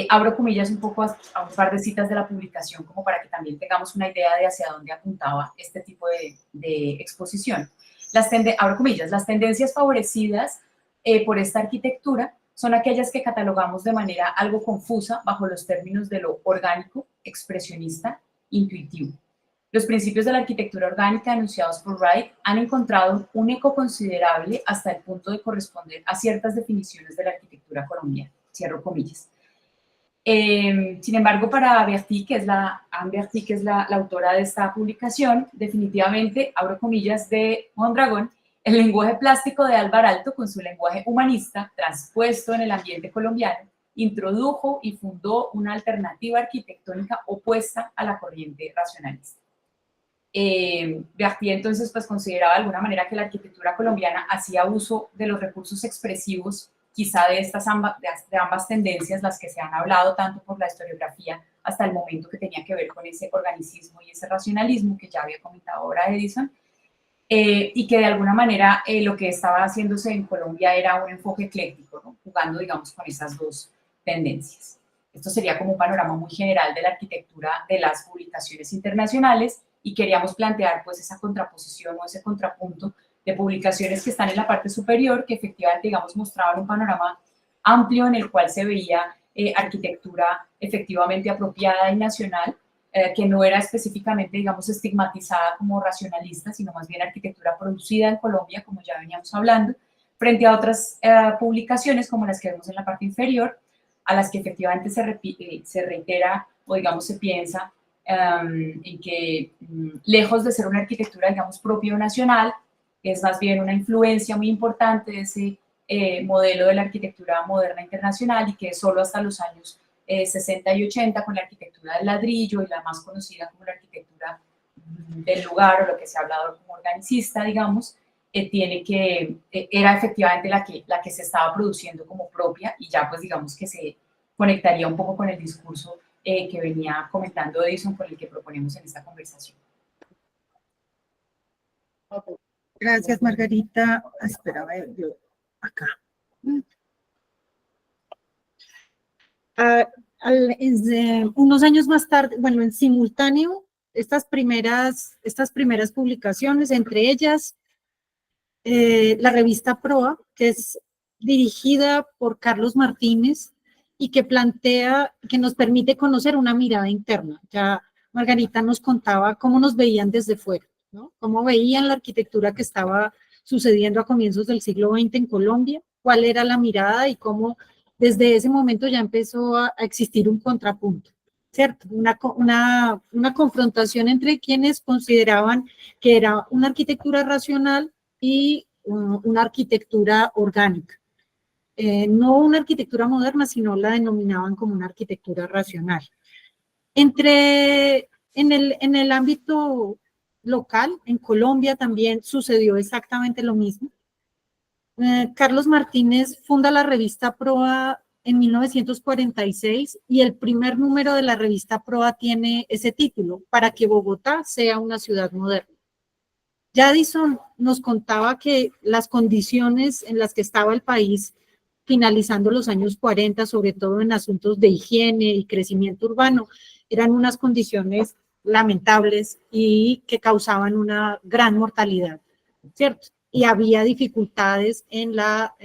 Abro comillas un poco a un par de citas de la publicación como para que también tengamos una idea de hacia dónde apuntaba este tipo de exposición. Abro comillas, las tendencias favorecidas por esta arquitectura son aquellas que catalogamos de manera algo confusa bajo los términos de lo orgánico, expresionista, intuitivo. Los principios de la arquitectura orgánica enunciados por Wright han encontrado un eco considerable hasta el punto de corresponder a ciertas definiciones de la arquitectura colombiana. Cierro comillas. Sin embargo, para Berti, que es la autora de esta publicación, definitivamente, abro comillas, de Mondragón, el lenguaje plástico de Álvar Aalto, con su lenguaje humanista, transpuesto en el ambiente colombiano, introdujo y fundó una alternativa arquitectónica opuesta a la corriente racionalista. Berti entonces pues consideraba de alguna manera que la arquitectura colombiana hacía uso de los recursos expresivos quizá de ambas tendencias, las que se han hablado tanto por la historiografía hasta el momento, que tenía que ver con ese organicismo y ese racionalismo que ya había comentado ahora Edison, y que de alguna manera lo que estaba haciéndose en Colombia era un enfoque ecléctico, ¿no? Jugando, digamos, con esas dos tendencias. Esto sería como un panorama muy general de la arquitectura de las publicaciones internacionales, y queríamos plantear pues esa contraposición o ese contrapunto de publicaciones que están en la parte superior, que efectivamente, digamos, mostraban un panorama amplio en el cual se veía arquitectura efectivamente apropiada y nacional, que no era específicamente, digamos, estigmatizada como racionalista, sino más bien arquitectura producida en Colombia, como ya veníamos hablando, frente a otras publicaciones como las que vemos en la parte inferior, a las que efectivamente se reitera o, digamos, se piensa en que, lejos de ser una arquitectura, digamos, propia o nacional, es más bien una influencia muy importante de ese modelo de la arquitectura moderna internacional, y que solo hasta los años 60 y 80, con la arquitectura del ladrillo y la más conocida como la arquitectura del lugar, o lo que se ha hablado como organicista, digamos, era efectivamente la que se estaba produciendo como propia, y ya pues digamos que se conectaría un poco con el discurso que venía comentando Edison, con el que proponemos en esta conversación. Gracias, Margarita. Espera, a ver, yo acá. Unos años más tarde, bueno, en simultáneo, estas primeras publicaciones, entre ellas la revista Proa, que es dirigida por Carlos Martínez y que nos permite conocer una mirada interna. Ya Margarita nos contaba cómo nos veían desde fuera, ¿no? Cómo veían la arquitectura que estaba sucediendo a comienzos del siglo XX en Colombia, cuál era la mirada y cómo desde ese momento ya empezó a existir un contrapunto, ¿cierto? Una confrontación entre quienes consideraban que era una arquitectura racional y una arquitectura orgánica. No una arquitectura moderna, sino la denominaban como una arquitectura racional. En el ámbito local, en Colombia también sucedió exactamente lo mismo. Carlos Martínez funda la revista Proa en 1946 y el primer número de la revista Proa tiene ese título: para que Bogotá sea una ciudad moderna. Ya Edison nos contaba que las condiciones en las que estaba el país finalizando los años 40, sobre todo en asuntos de higiene y crecimiento urbano, eran unas condiciones lamentables y que causaban una gran mortalidad, ¿cierto? Y había dificultades en la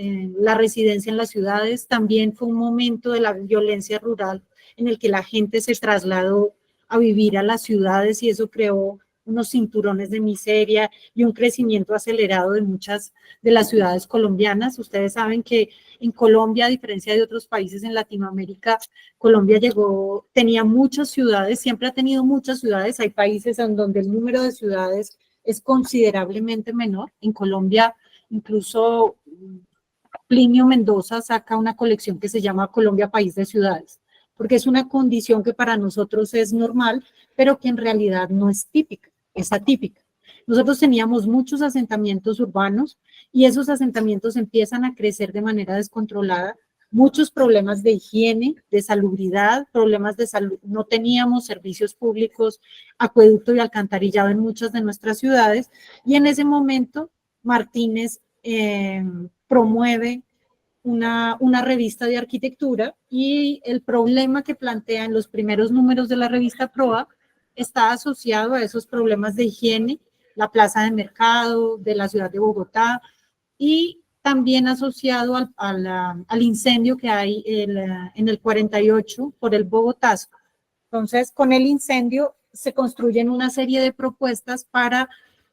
residencia en las ciudades. También fue un momento de la violencia rural en el que la gente se trasladó a vivir a las ciudades, y eso creó unos cinturones de miseria y un crecimiento acelerado de muchas de las ciudades colombianas. Ustedes saben que en Colombia, a diferencia de otros países en Latinoamérica, Colombia tenía muchas ciudades, siempre ha tenido muchas ciudades. Hay países en donde el número de ciudades es considerablemente menor. En Colombia, incluso Plinio Mendoza saca una colección que se llama Colombia, País de Ciudades, porque es una condición que para nosotros es normal, pero que en realidad no es típica, es atípica. Nosotros teníamos muchos asentamientos urbanos y esos asentamientos empiezan a crecer de manera descontrolada, muchos problemas de higiene, de salubridad, problemas de salud. No teníamos servicios públicos, acueducto y alcantarillado en muchas de nuestras ciudades, y en ese momento Martínez promueve una revista de arquitectura, y el problema que plantea en los primeros números de la revista Proa está asociado a esos problemas de higiene, la plaza de mercado de la ciudad de Bogotá, y también asociado al incendio que hay en el 48 por el Bogotazo. Entonces, con el incendio se construyen una serie de propuestas para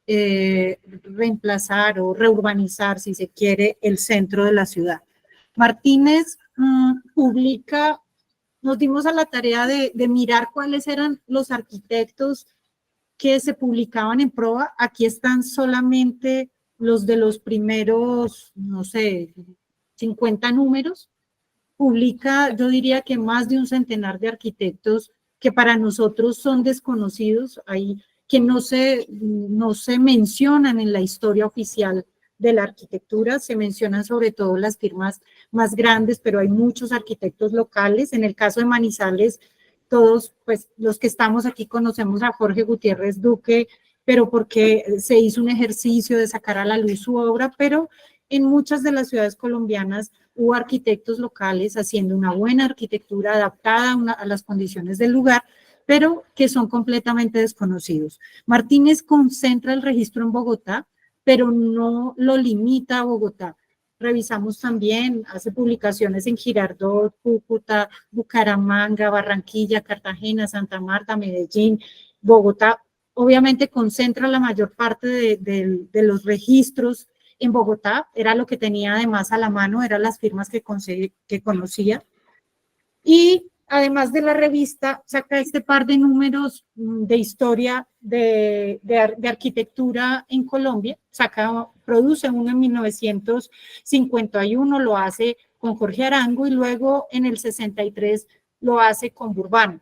reemplazar o reurbanizar, si se quiere, el centro de la ciudad. Martínez publica, nos dimos a la tarea de mirar cuáles eran los arquitectos que se publicaban en Proa. Aquí están solamente los de los primeros, no sé, 50 números. Publica, yo diría que más de un centenar de arquitectos que para nosotros son desconocidos, que no se mencionan en la historia oficial de la arquitectura. Se mencionan sobre todo las firmas más grandes, pero hay muchos arquitectos locales. En el caso de Manizales, todos, pues los que estamos aquí conocemos a Jorge Gutiérrez Duque, pero porque se hizo un ejercicio de sacar a la luz su obra, pero en muchas de las ciudades colombianas hubo arquitectos locales haciendo una buena arquitectura adaptada a las condiciones del lugar, pero que son completamente desconocidos. Martínez concentra el registro en Bogotá, pero no lo limita a Bogotá. Revisamos también, hace publicaciones en Girardot, Cúcuta, Bucaramanga, Barranquilla, Cartagena, Santa Marta, Medellín, Bogotá. Obviamente concentra la mayor parte de los registros en Bogotá, era lo que tenía además a la mano, eran las firmas que conocía. Y además de la revista, saca este par de números de historia de arquitectura en Colombia. Produce uno en 1951, lo hace con Jorge Arango, y luego en el 63 lo hace con Burbano.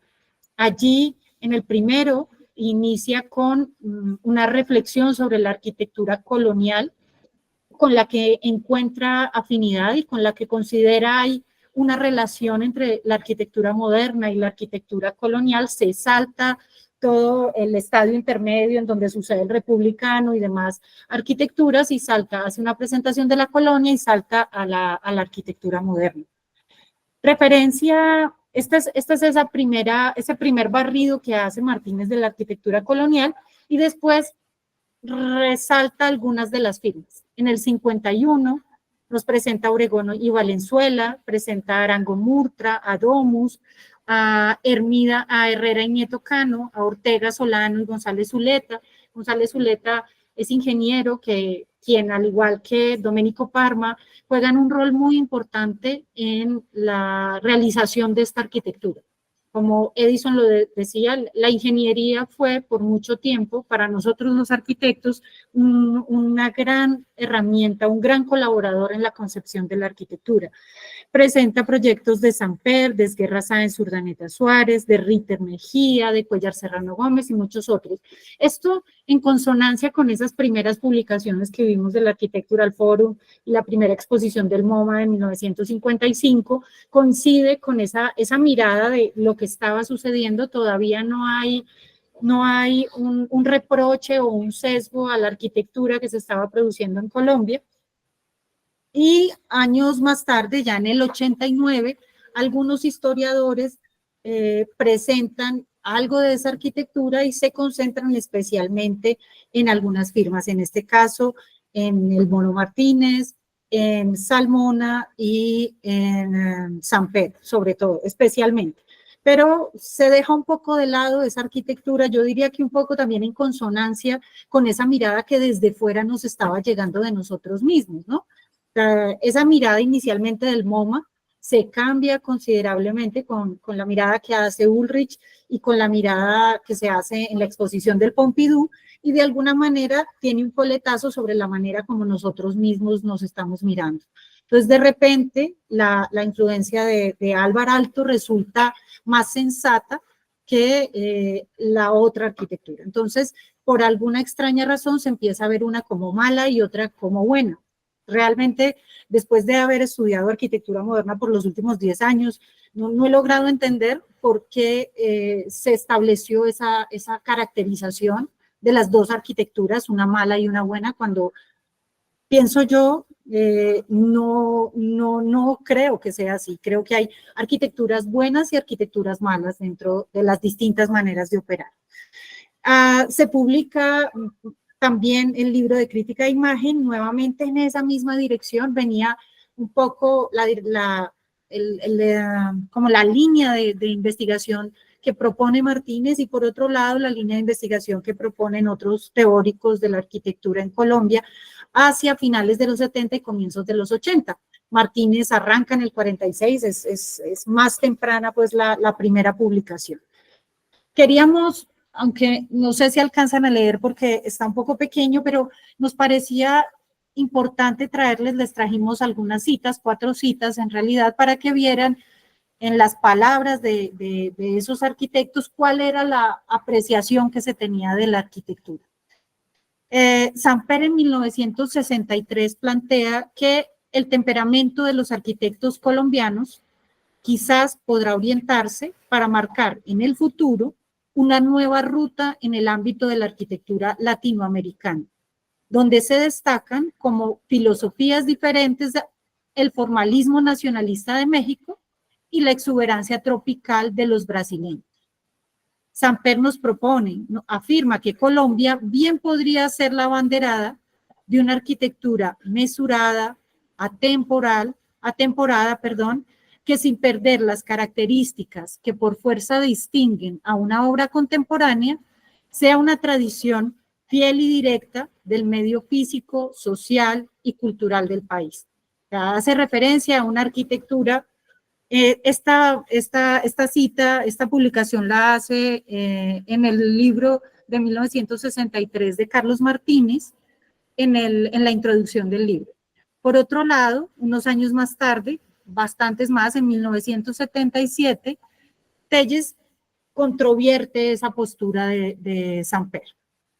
Allí, en el primero, inicia con una reflexión sobre la arquitectura colonial, con la que encuentra afinidad y con la que considera hay una relación entre la arquitectura moderna y la arquitectura colonial. Se salta todo el estadio intermedio en donde sucede el republicano y demás arquitecturas, y hace una presentación de la colonia y salta a la arquitectura moderna. Referencia, ese primer barrido que hace Martínez de la arquitectura colonial, y después resalta algunas de las firmas. En el 51 nos presenta a Obregón y Valenzuela, presenta a Arango Murtra, a Domus, a Herrera y Nieto Cano, a Ortega Solano y González Zuleta. González Zuleta es ingeniero quien, al igual que Domenico Parma, juegan un rol muy importante en la realización de esta arquitectura. Como Edison lo decía, la ingeniería fue por mucho tiempo para nosotros los arquitectos una gran herramienta, un gran colaborador en la concepción de la arquitectura. Presenta proyectos de Samper, de Esguerra Sáenz Urdaneta Suárez, de Ritter Mejía, de Cuellar Serrano Gómez y muchos otros. Esto en consonancia con esas primeras publicaciones que vimos del Architectural Forum y la primera exposición del MoMA en 1955, coincide con esa mirada de lo que estaba sucediendo. Todavía no hay un reproche o un sesgo a la arquitectura que se estaba produciendo en Colombia. Y años más tarde, ya en el 89, algunos historiadores presentan algo de esa arquitectura y se concentran especialmente en algunas firmas, en este caso en el Mono Martínez, en Salmona y en Samper, sobre todo, especialmente. Pero se deja un poco de lado esa arquitectura, yo diría que un poco también en consonancia con esa mirada que desde fuera nos estaba llegando de nosotros mismos, ¿no? Esa mirada inicialmente del MoMA se cambia considerablemente con la mirada que hace Ulrich y con la mirada que se hace en la exposición del Pompidou, y de alguna manera tiene un coletazo sobre la manera como nosotros mismos nos estamos mirando. Entonces, de repente, la influencia de Álvar Aalto resulta más sensata que la otra arquitectura. Entonces, por alguna extraña razón, se empieza a ver una como mala y otra como buena. Realmente, después de haber estudiado arquitectura moderna por los últimos 10 años, no he logrado entender por qué se estableció esa caracterización de las dos arquitecturas, una mala y una buena, cuando pienso yo, No creo que sea así. Creo que hay arquitecturas buenas y arquitecturas malas dentro de las distintas maneras de operar. Se publica también el libro de crítica de imagen, nuevamente en esa misma dirección, venía un poco como la línea de investigación que propone Martínez y por otro lado la línea de investigación que proponen otros teóricos de la arquitectura en Colombia hacia finales de los 70 y comienzos de los 80. Martínez arranca en el 46, es más temprana pues la primera publicación. Queríamos, aunque no sé si alcanzan a leer porque está un poco pequeño, pero nos parecía importante traerles, les trajimos algunas citas, 4 citas en realidad, para que vieran en las palabras de esos arquitectos cuál era la apreciación que se tenía de la arquitectura. Samper en 1963 plantea que el temperamento de los arquitectos colombianos quizás podrá orientarse para marcar en el futuro una nueva ruta en el ámbito de la arquitectura latinoamericana, donde se destacan como filosofías diferentes el formalismo nacionalista de México y la exuberancia tropical de los brasileños. Samper nos propone, afirma que Colombia bien podría ser la abanderada de una arquitectura mesurada, atemporada, que sin perder las características que por fuerza distinguen a una obra contemporánea, sea una tradición fiel y directa del medio físico, social y cultural del país. Hace referencia a una arquitectura. Esta cita, esta publicación la hace en el libro de 1963 de Carlos Martínez, en la introducción del libro. Por otro lado, unos años más tarde, bastantes más, en 1977, Telles controvierte esa postura de Samper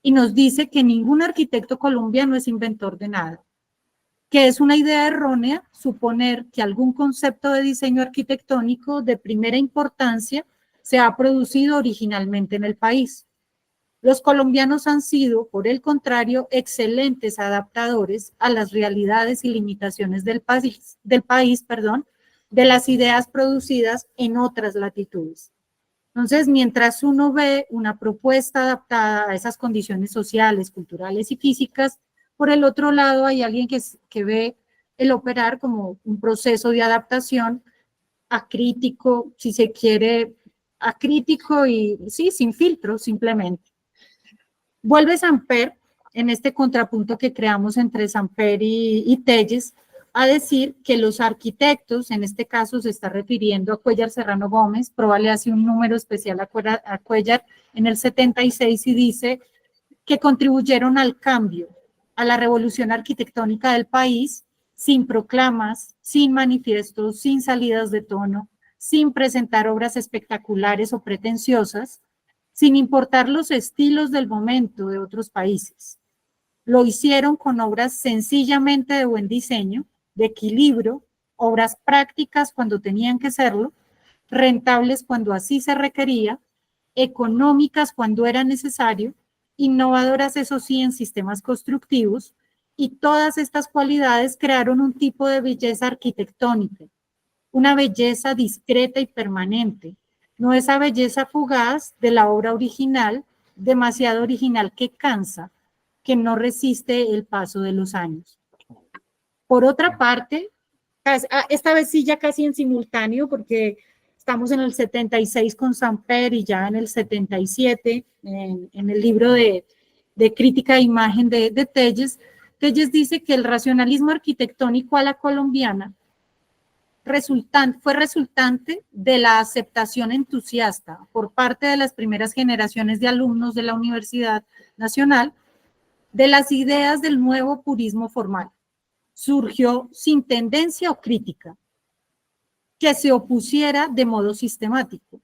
y nos dice que ningún arquitecto colombiano es inventor de nada, que es una idea errónea suponer que algún concepto de diseño arquitectónico de primera importancia se ha producido originalmente en el país. Los colombianos han sido, por el contrario, excelentes adaptadores a las realidades y limitaciones del país, de las ideas producidas en otras latitudes. Entonces, mientras uno ve una propuesta adaptada a esas condiciones sociales, culturales y físicas, por el otro lado hay alguien que ve el operar como un proceso de adaptación acrítico, si se quiere, acrítico y sí, sin filtro, simplemente. Vuelve Samper, en este contrapunto que creamos entre Samper y Telles, a decir que los arquitectos, en este caso se está refiriendo a Cuéllar Serrano Gómez, probablemente hace un número especial a Cuéllar en el 76 y dice que contribuyeron al cambio, a la revolución arquitectónica del país, sin proclamas, sin manifiestos, sin salidas de tono, sin presentar obras espectaculares o pretenciosas, sin importar los estilos del momento de otros países. Lo hicieron con obras sencillamente de buen diseño, de equilibrio, obras prácticas cuando tenían que serlo, rentables cuando así se requería, económicas cuando era necesario, innovadoras, eso sí, en sistemas constructivos, y todas estas cualidades crearon un tipo de belleza arquitectónica, una belleza discreta y permanente, no esa belleza fugaz de la obra original, demasiado original que cansa, que no resiste el paso de los años. Por otra parte, esta vez sí ya casi en simultáneo, porque estamos en el 76 con Samper y ya en el 77, en el libro de crítica de imagen de Telles. Telles dice que el racionalismo arquitectónico a la colombiana fue resultante de la aceptación entusiasta por parte de las primeras generaciones de alumnos de la Universidad Nacional de las ideas del nuevo purismo formal. Surgió sin tendencia o crítica que se opusiera de modo sistemático.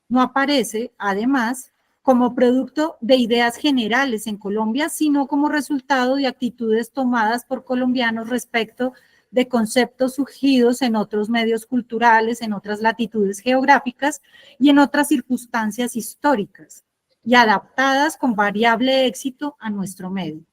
No aparece, además, como producto de ideas generales en Colombia, sino como resultado de actitudes tomadas por colombianos respecto de conceptos surgidos en otros medios culturales, en otras latitudes geográficas y en otras circunstancias históricas, y adaptadas con variable éxito a nuestro medio.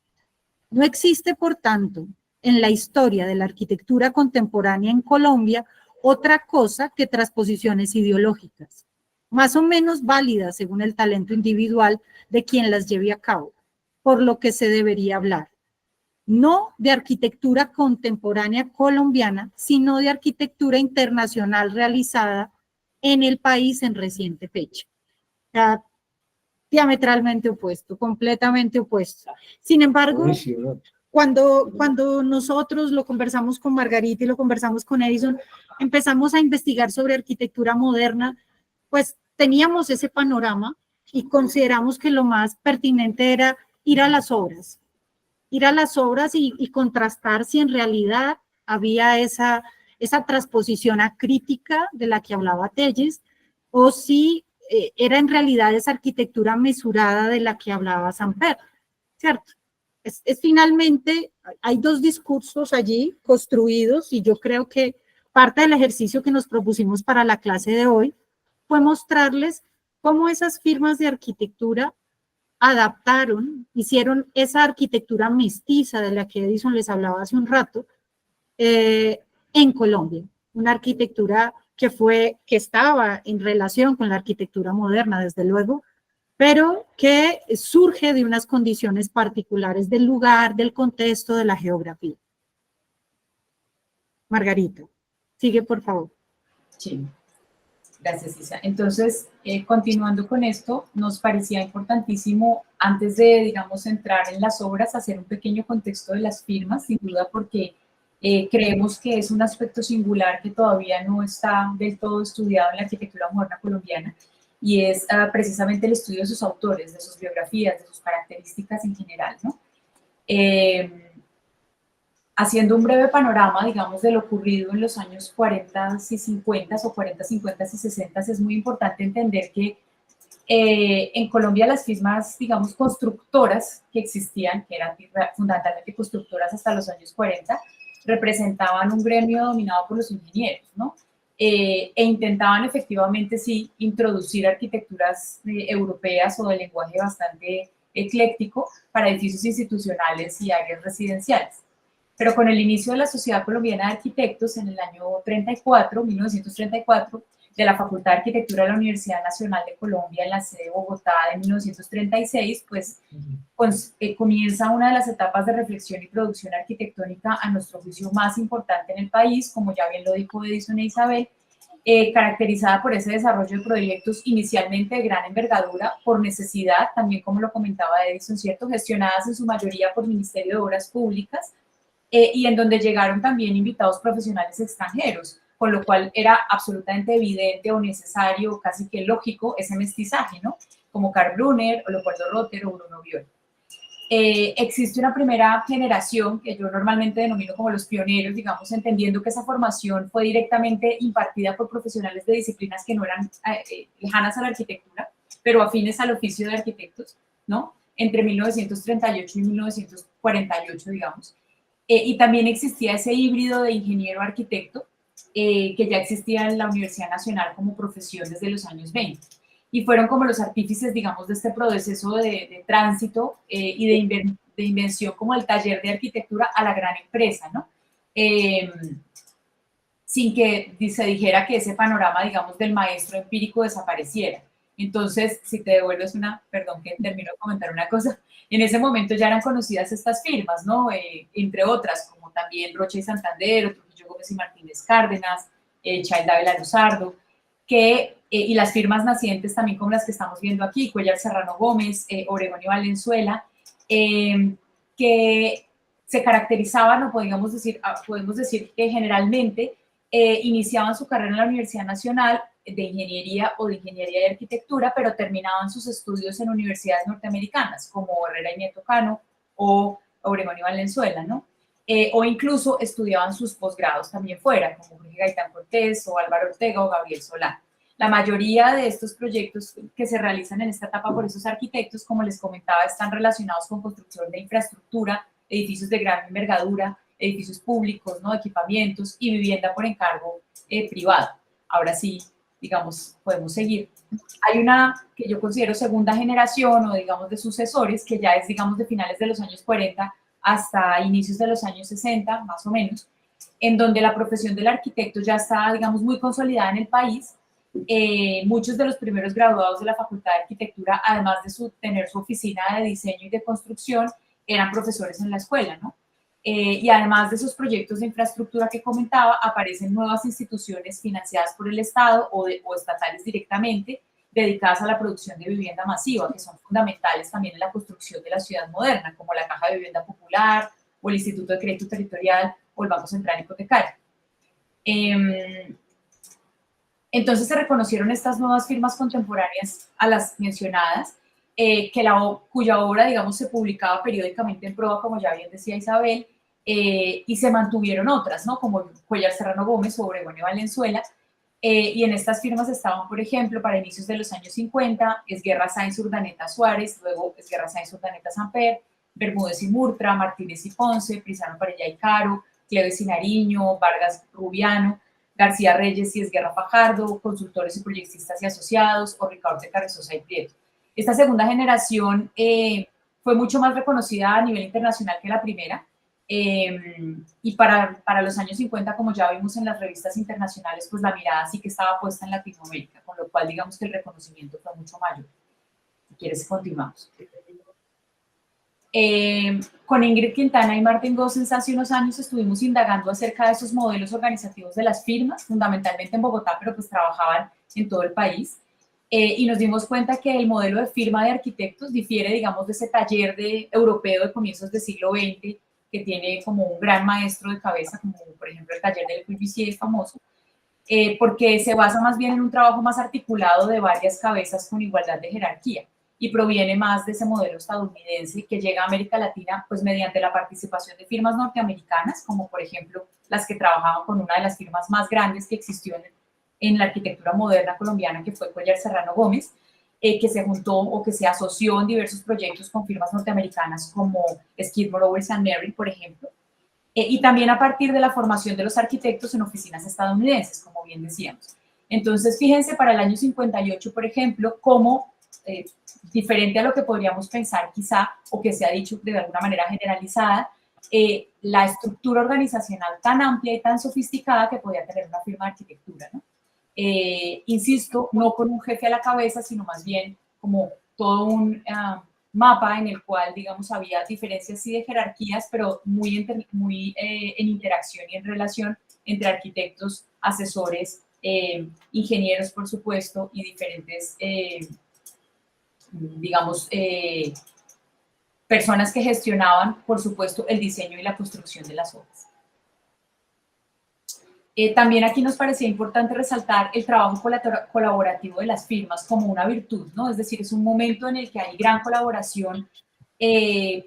No existe, por tanto, en la historia de la arquitectura contemporánea en Colombia otra cosa que transposiciones ideológicas, más o menos válidas según el talento individual de quien las lleve a cabo, por lo que se debería hablar, no de arquitectura contemporánea colombiana, sino de arquitectura internacional realizada en el país en reciente fecha. O sea, diametralmente opuesto, completamente opuesto. Sin embargo, cuando nosotros lo conversamos con Margarita y lo conversamos con Edison, empezamos a investigar sobre arquitectura moderna, pues teníamos ese panorama y consideramos que lo más pertinente era ir a las obras y contrastar si en realidad había esa transposición acrítica de la que hablaba Telles, o si era en realidad esa arquitectura mesurada de la que hablaba Samper, ¿cierto? Es finalmente, hay dos discursos allí construidos y yo creo que parte del ejercicio que nos propusimos para la clase de hoy fue mostrarles cómo esas firmas de arquitectura adaptaron, hicieron esa arquitectura mestiza de la que Edison les hablaba hace un rato, en Colombia, una arquitectura que estaba en relación con la arquitectura moderna, desde luego, pero que surge de unas condiciones particulares del lugar, del contexto, de la geografía. Margarita, sigue por favor. Sí, gracias Isa. Entonces, continuando con esto, nos parecía importantísimo, antes de, digamos, entrar en las obras, hacer un pequeño contexto de las firmas, sin duda porque creemos que es un aspecto singular que todavía no está del todo estudiado en la arquitectura moderna colombiana, y es precisamente el estudio de sus autores, de sus biografías, de sus características en general, ¿no? Haciendo un breve panorama, digamos, de lo ocurrido en los años 40 y 50 o 40, 50 y 60, es muy importante entender que en Colombia las firmas, digamos, constructoras que existían, que eran fundamentalmente constructoras hasta los años 40, representaban un gremio dominado por los ingenieros, ¿no? E intentaban efectivamente, sí, introducir arquitecturas europeas o de lenguaje bastante ecléctico para edificios institucionales y áreas residenciales. Pero con el inicio de la Sociedad Colombiana de Arquitectos en el año 1934, de la Facultad de Arquitectura de la Universidad Nacional de Colombia en la sede de Bogotá en 1936, pues comienza una de las etapas de reflexión y producción arquitectónica a nuestro juicio más importante en el país, como ya bien lo dijo Edison e Isabel, caracterizada por ese desarrollo de proyectos inicialmente de gran envergadura, por necesidad, también como lo comentaba Edison, ¿cierto?, gestionadas en su mayoría por Ministerio de Obras Públicas, y en donde llegaron también invitados profesionales extranjeros, con lo cual era absolutamente evidente o necesario, casi que lógico, ese mestizaje, ¿no? Como Karl Brunner, o Leopoldo Rotter, o Bruno Biol. Existe una primera generación, que yo normalmente denomino como los pioneros, digamos, entendiendo que esa formación fue directamente impartida por profesionales de disciplinas que no eran lejanas a la arquitectura, pero afines al oficio de arquitectos, ¿no? Entre 1938 y 1948, digamos. Y también existía ese híbrido de ingeniero-arquitecto que ya existía en la Universidad Nacional como profesión desde los años 20. Y fueron como los artífices, digamos, de este proceso de tránsito y de invención como el taller de arquitectura a la gran empresa, ¿no? Sin que se dijera que ese panorama, digamos, del maestro empírico desapareciera. Entonces, si te devuelves perdón que termino de comentar una cosa, en ese momento ya eran conocidas estas firmas, ¿no? Entre otras, como también Rocha y Santander, Trujillo Gómez y Martínez Cárdenas, Child Dávila Luzardo, y las firmas nacientes también como las que estamos viendo aquí, Cuellar Serrano Gómez, Obregón y Valenzuela, que se caracterizaban, o podemos decir que generalmente iniciaban su carrera en la Universidad Nacional de Ingeniería o de Ingeniería y Arquitectura, pero terminaban sus estudios en universidades norteamericanas, como Herrera y Nieto Cano o Obregón y Valenzuela, ¿no? O incluso estudiaban sus posgrados también fuera, como Jorge Gaitán Cortés o Álvaro Ortega o Gabriel Solá. La mayoría de estos proyectos que se realizan en esta etapa por esos arquitectos, como les comentaba, están relacionados con construcción de infraestructura, edificios de gran envergadura, edificios públicos, ¿no?, equipamientos y vivienda por encargo privado. Ahora sí, digamos, podemos seguir. Hay una que yo considero segunda generación o digamos de sucesores, que ya es, digamos, de finales de los años 40 hasta inicios de los años 60, más o menos, en donde la profesión del arquitecto ya está, digamos, muy consolidada en el país. Muchos de los primeros graduados de la Facultad de Arquitectura, además de tener su oficina de diseño y de construcción, eran profesores en la escuela, ¿no? Y además de esos proyectos de infraestructura que comentaba, aparecen nuevas instituciones financiadas por el Estado o estatales directamente, dedicadas a la producción de vivienda masiva, que son fundamentales también en la construcción de la ciudad moderna, como la Caja de Vivienda Popular, o el Instituto de Crédito Territorial, o el Banco Central Hipotecario. Entonces se reconocieron estas nuevas firmas contemporáneas a las mencionadas, cuya obra, digamos, se publicaba periódicamente en Proa, como ya bien decía Isabel, y se mantuvieron otras, ¿no? Como Cuéllar Serrano Gómez o Obregón y Valenzuela, y en estas firmas estaban, por ejemplo, para inicios de los años 50, Esguerra Sáenz Urdaneta Suárez, luego Esguerra Sáenz Urdaneta Samper, Bermúdez y Murtra, Martínez y Ponce, Prisano Parella y Caro, Cleves y Nariño, Vargas Rubiano, García Reyes y Esguerra Fajardo, consultores y proyectistas y asociados, o Ricardo de Carrizosa y Prieto. Esta segunda generación fue mucho más reconocida a nivel internacional que la primera, y para los años 50, como ya vimos en las revistas internacionales, pues la mirada sí que estaba puesta en Latinoamérica, con lo cual digamos que el reconocimiento fue mucho mayor. Si quieres, continuamos. Con Ingrid Quintana y Martín Gossens hace unos años estuvimos indagando acerca de esos modelos organizativos de las firmas, fundamentalmente en Bogotá, pero pues trabajaban en todo el país, y nos dimos cuenta que el modelo de firma de arquitectos difiere, digamos, de ese taller europeo de comienzos del siglo XX, que tiene como un gran maestro de cabeza, como por ejemplo el taller de Le Corbusier famoso, porque se basa más bien en un trabajo más articulado de varias cabezas con igualdad de jerarquía, y proviene más de ese modelo estadounidense que llega a América Latina pues mediante la participación de firmas norteamericanas, como por ejemplo las que trabajaban con una de las firmas más grandes que existió en la arquitectura moderna colombiana, que fue Cuéllar Serrano Gómez, que se juntó o que se asoció en diversos proyectos con firmas norteamericanas como Skidmore, Owens & Merrill, por ejemplo, y también a partir de la formación de los arquitectos en oficinas estadounidenses, como bien decíamos. Entonces, fíjense, para el año 58, por ejemplo, cómo diferente a lo que podríamos pensar quizá, o que se ha dicho de alguna manera generalizada, la estructura organizacional tan amplia y tan sofisticada que podía tener una firma de arquitectura, ¿no? Insisto, no con un jefe a la cabeza, sino más bien como todo un mapa en el cual, digamos, había diferencias y de jerarquías, pero muy en interacción y en relación entre arquitectos, asesores, ingenieros, por supuesto, y diferentes digamos, personas que gestionaban, por supuesto, el diseño y la construcción de las obras. También aquí nos parecía importante resaltar el trabajo colaborativo de las firmas como una virtud, ¿no? Es decir, es un momento en el que hay gran colaboración,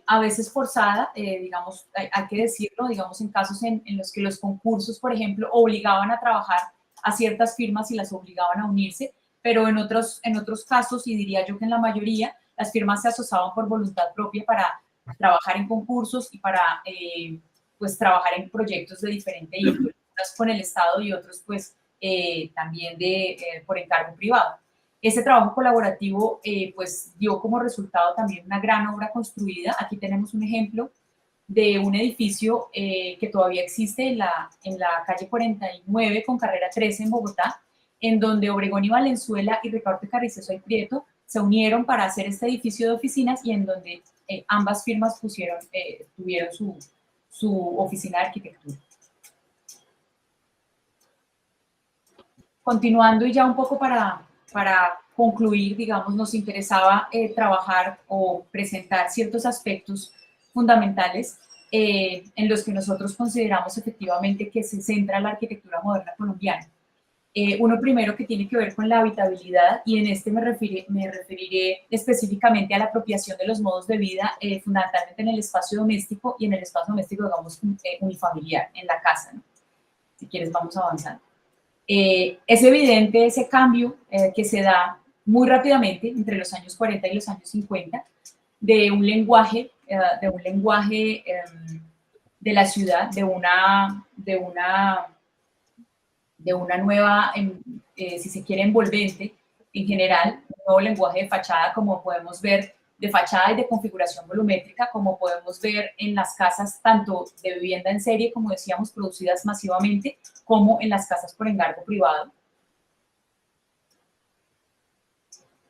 a veces forzada, digamos, hay que decirlo, digamos, en casos en los que los concursos, por ejemplo, obligaban a trabajar a ciertas firmas y las obligaban a unirse, pero en otros casos, y diría yo que en la mayoría, las firmas se asociaban por voluntad propia para trabajar en concursos y para pues trabajar en proyectos de diferente índole, unas con el Estado y otros pues también por encargo privado. Ese trabajo colaborativo pues dio como resultado también una gran obra construida. Aquí tenemos un ejemplo de un edificio que todavía existe en la calle 49 con carrera 13 en Bogotá, en donde Obregón y Valenzuela y Ricardo de Carrizosa y Prieto se unieron para hacer este edificio de oficinas y en donde ambas firmas tuvieron su oficina de arquitectura. Continuando y ya un poco para concluir, digamos, nos interesaba trabajar o presentar ciertos aspectos fundamentales en los que nosotros consideramos efectivamente que se centra la arquitectura moderna colombiana. Uno primero que tiene que ver con la habitabilidad, y en este me referiré específicamente a la apropiación de los modos de vida, fundamentalmente en el espacio doméstico y en el espacio doméstico, digamos, unifamiliar, en la casa, ¿no? Si quieres, vamos avanzando. Es evidente ese cambio que se da muy rápidamente entre los años 40 y los años 50 de un lenguaje de la ciudad, de una nueva, si se quiere, envolvente en general, un nuevo lenguaje de fachada, como podemos ver de fachada y de configuración volumétrica, como podemos ver en las casas tanto de vivienda en serie, como decíamos, producidas masivamente, como en las casas por encargo privado,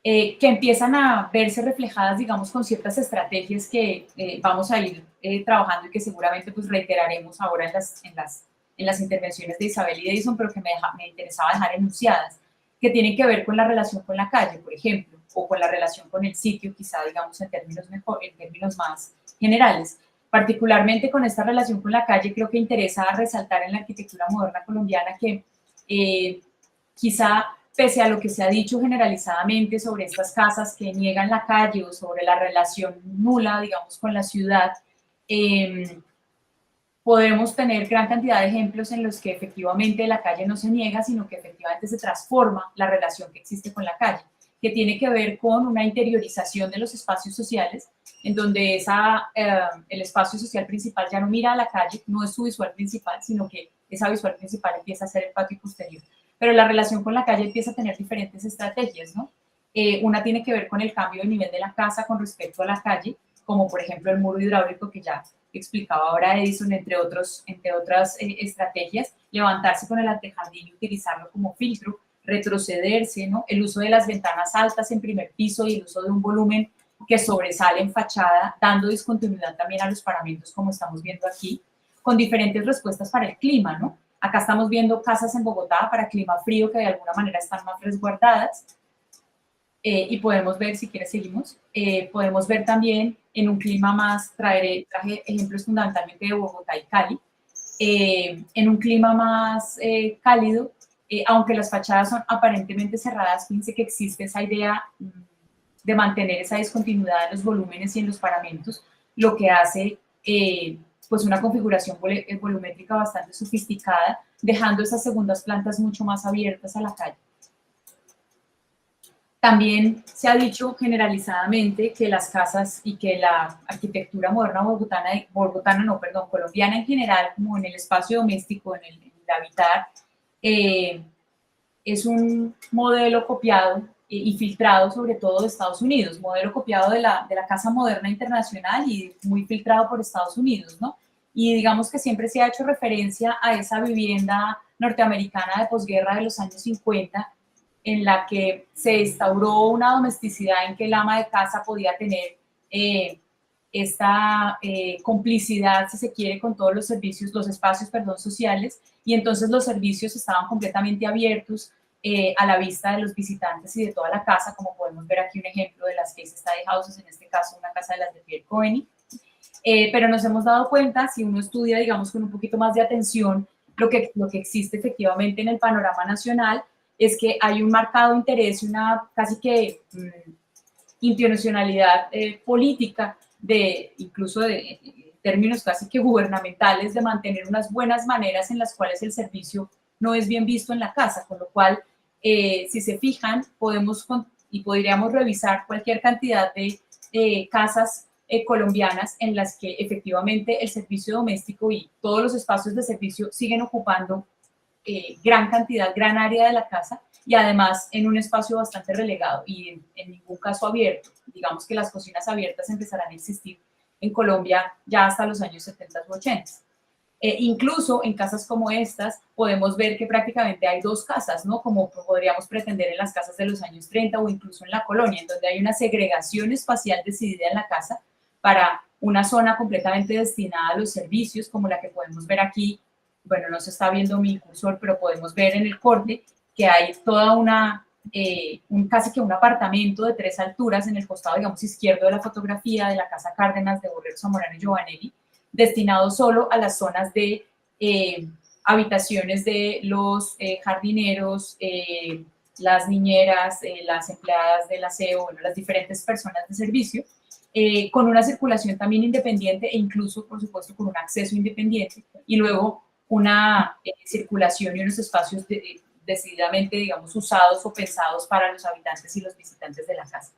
que empiezan a verse reflejadas, digamos, con ciertas estrategias que vamos a ir trabajando y que seguramente pues reiteraremos ahora en las intervenciones de Isabel y Edison, pero que me interesaba dejar enunciadas, que tienen que ver con la relación con la calle, por ejemplo, o con la relación con el sitio, quizá, digamos, en términos más generales. Particularmente con esta relación con la calle, creo que interesa resaltar en la arquitectura moderna colombiana que quizá, pese a lo que se ha dicho generalizadamente sobre estas casas que niegan la calle o sobre la relación nula, digamos, con la ciudad, podemos tener gran cantidad de ejemplos en los que efectivamente la calle no se niega, sino que efectivamente se transforma la relación que existe con la calle, que tiene que ver con una interiorización de los espacios sociales, en donde el espacio social principal ya no mira a la calle, no es su visual principal, sino que esa visual principal empieza a ser el patio posterior. Pero la relación con la calle empieza a tener diferentes estrategias, ¿no? Una tiene que ver con el cambio de nivel de la casa con respecto a la calle, como por ejemplo el muro hidráulico que ya explicaba ahora Edison, entre otras estrategias, levantarse con el antejardín y utilizarlo como filtro, retrocederse, ¿no? El uso de las ventanas altas en primer piso y el uso de un volumen que sobresale en fachada, dando discontinuidad también a los paramentos, como estamos viendo aquí, con diferentes respuestas para el clima, ¿no? Acá estamos viendo casas en Bogotá para clima frío que de alguna manera están más resguardadas. Y podemos ver, si quieres seguimos, podemos ver también en un clima más, traje ejemplos fundamentalmente de Bogotá y Cali, en un clima más cálido, aunque las fachadas son aparentemente cerradas, fíjense que existe esa idea de mantener esa discontinuidad en los volúmenes y en los paramentos, lo que hace pues una configuración volumétrica bastante sofisticada, dejando esas segundas plantas mucho más abiertas a la calle. También se ha dicho generalizadamente que las casas y que la arquitectura moderna colombiana en general, como en el espacio doméstico, en el habitar, es un modelo copiado y filtrado sobre todo de Estados Unidos, modelo copiado de la casa moderna internacional y muy filtrado por Estados Unidos, ¿no? Y digamos que siempre se ha hecho referencia a esa vivienda norteamericana de posguerra de los años 50, en la que se instauró una domesticidad en que el ama de casa podía tener esta complicidad, si se quiere, con todos los servicios, los espacios, perdón, sociales, y entonces los servicios estaban completamente abiertos a la vista de los visitantes y de toda la casa, como podemos ver aquí un ejemplo de las case study houses, en este caso una casa de las de Pierre Coheney. Pero nos hemos dado cuenta, si uno estudia, digamos, con un poquito más de atención, lo que existe efectivamente en el panorama nacional, es que hay un marcado interés y una casi que intencionalidad política, incluso de términos casi que gubernamentales, de mantener unas buenas maneras en las cuales el servicio no es bien visto en la casa, con lo cual, si se fijan, podríamos revisar cualquier cantidad de casas colombianas en las que efectivamente el servicio doméstico y todos los espacios de servicio siguen ocupando gran área de la casa y además en un espacio bastante relegado y en ningún caso abierto. Digamos que las cocinas abiertas empezarán a existir en Colombia ya hasta los años 70 u 80. Incluso en casas como estas podemos ver que prácticamente hay dos casas, ¿no? Como podríamos pretender en las casas de los años 30 o incluso en la colonia, en donde hay una segregación espacial decidida en la casa para una zona completamente destinada a los servicios, como la que podemos ver aquí. Bueno, no se está viendo mi cursor, pero podemos ver en el corte que hay toda casi que un apartamento de 3 alturas en el costado, digamos, izquierdo de la fotografía de la Casa Cárdenas de Borrell, Zamorano y Giovanelli, destinado solo a las zonas de habitaciones de los jardineros, las niñeras, las empleadas del aseo, bueno, las diferentes personas de servicio, con una circulación también independiente e incluso, por supuesto, con un acceso independiente, y luego una circulación y unos espacios decididamente, digamos, usados o pensados para los habitantes y los visitantes de la casa.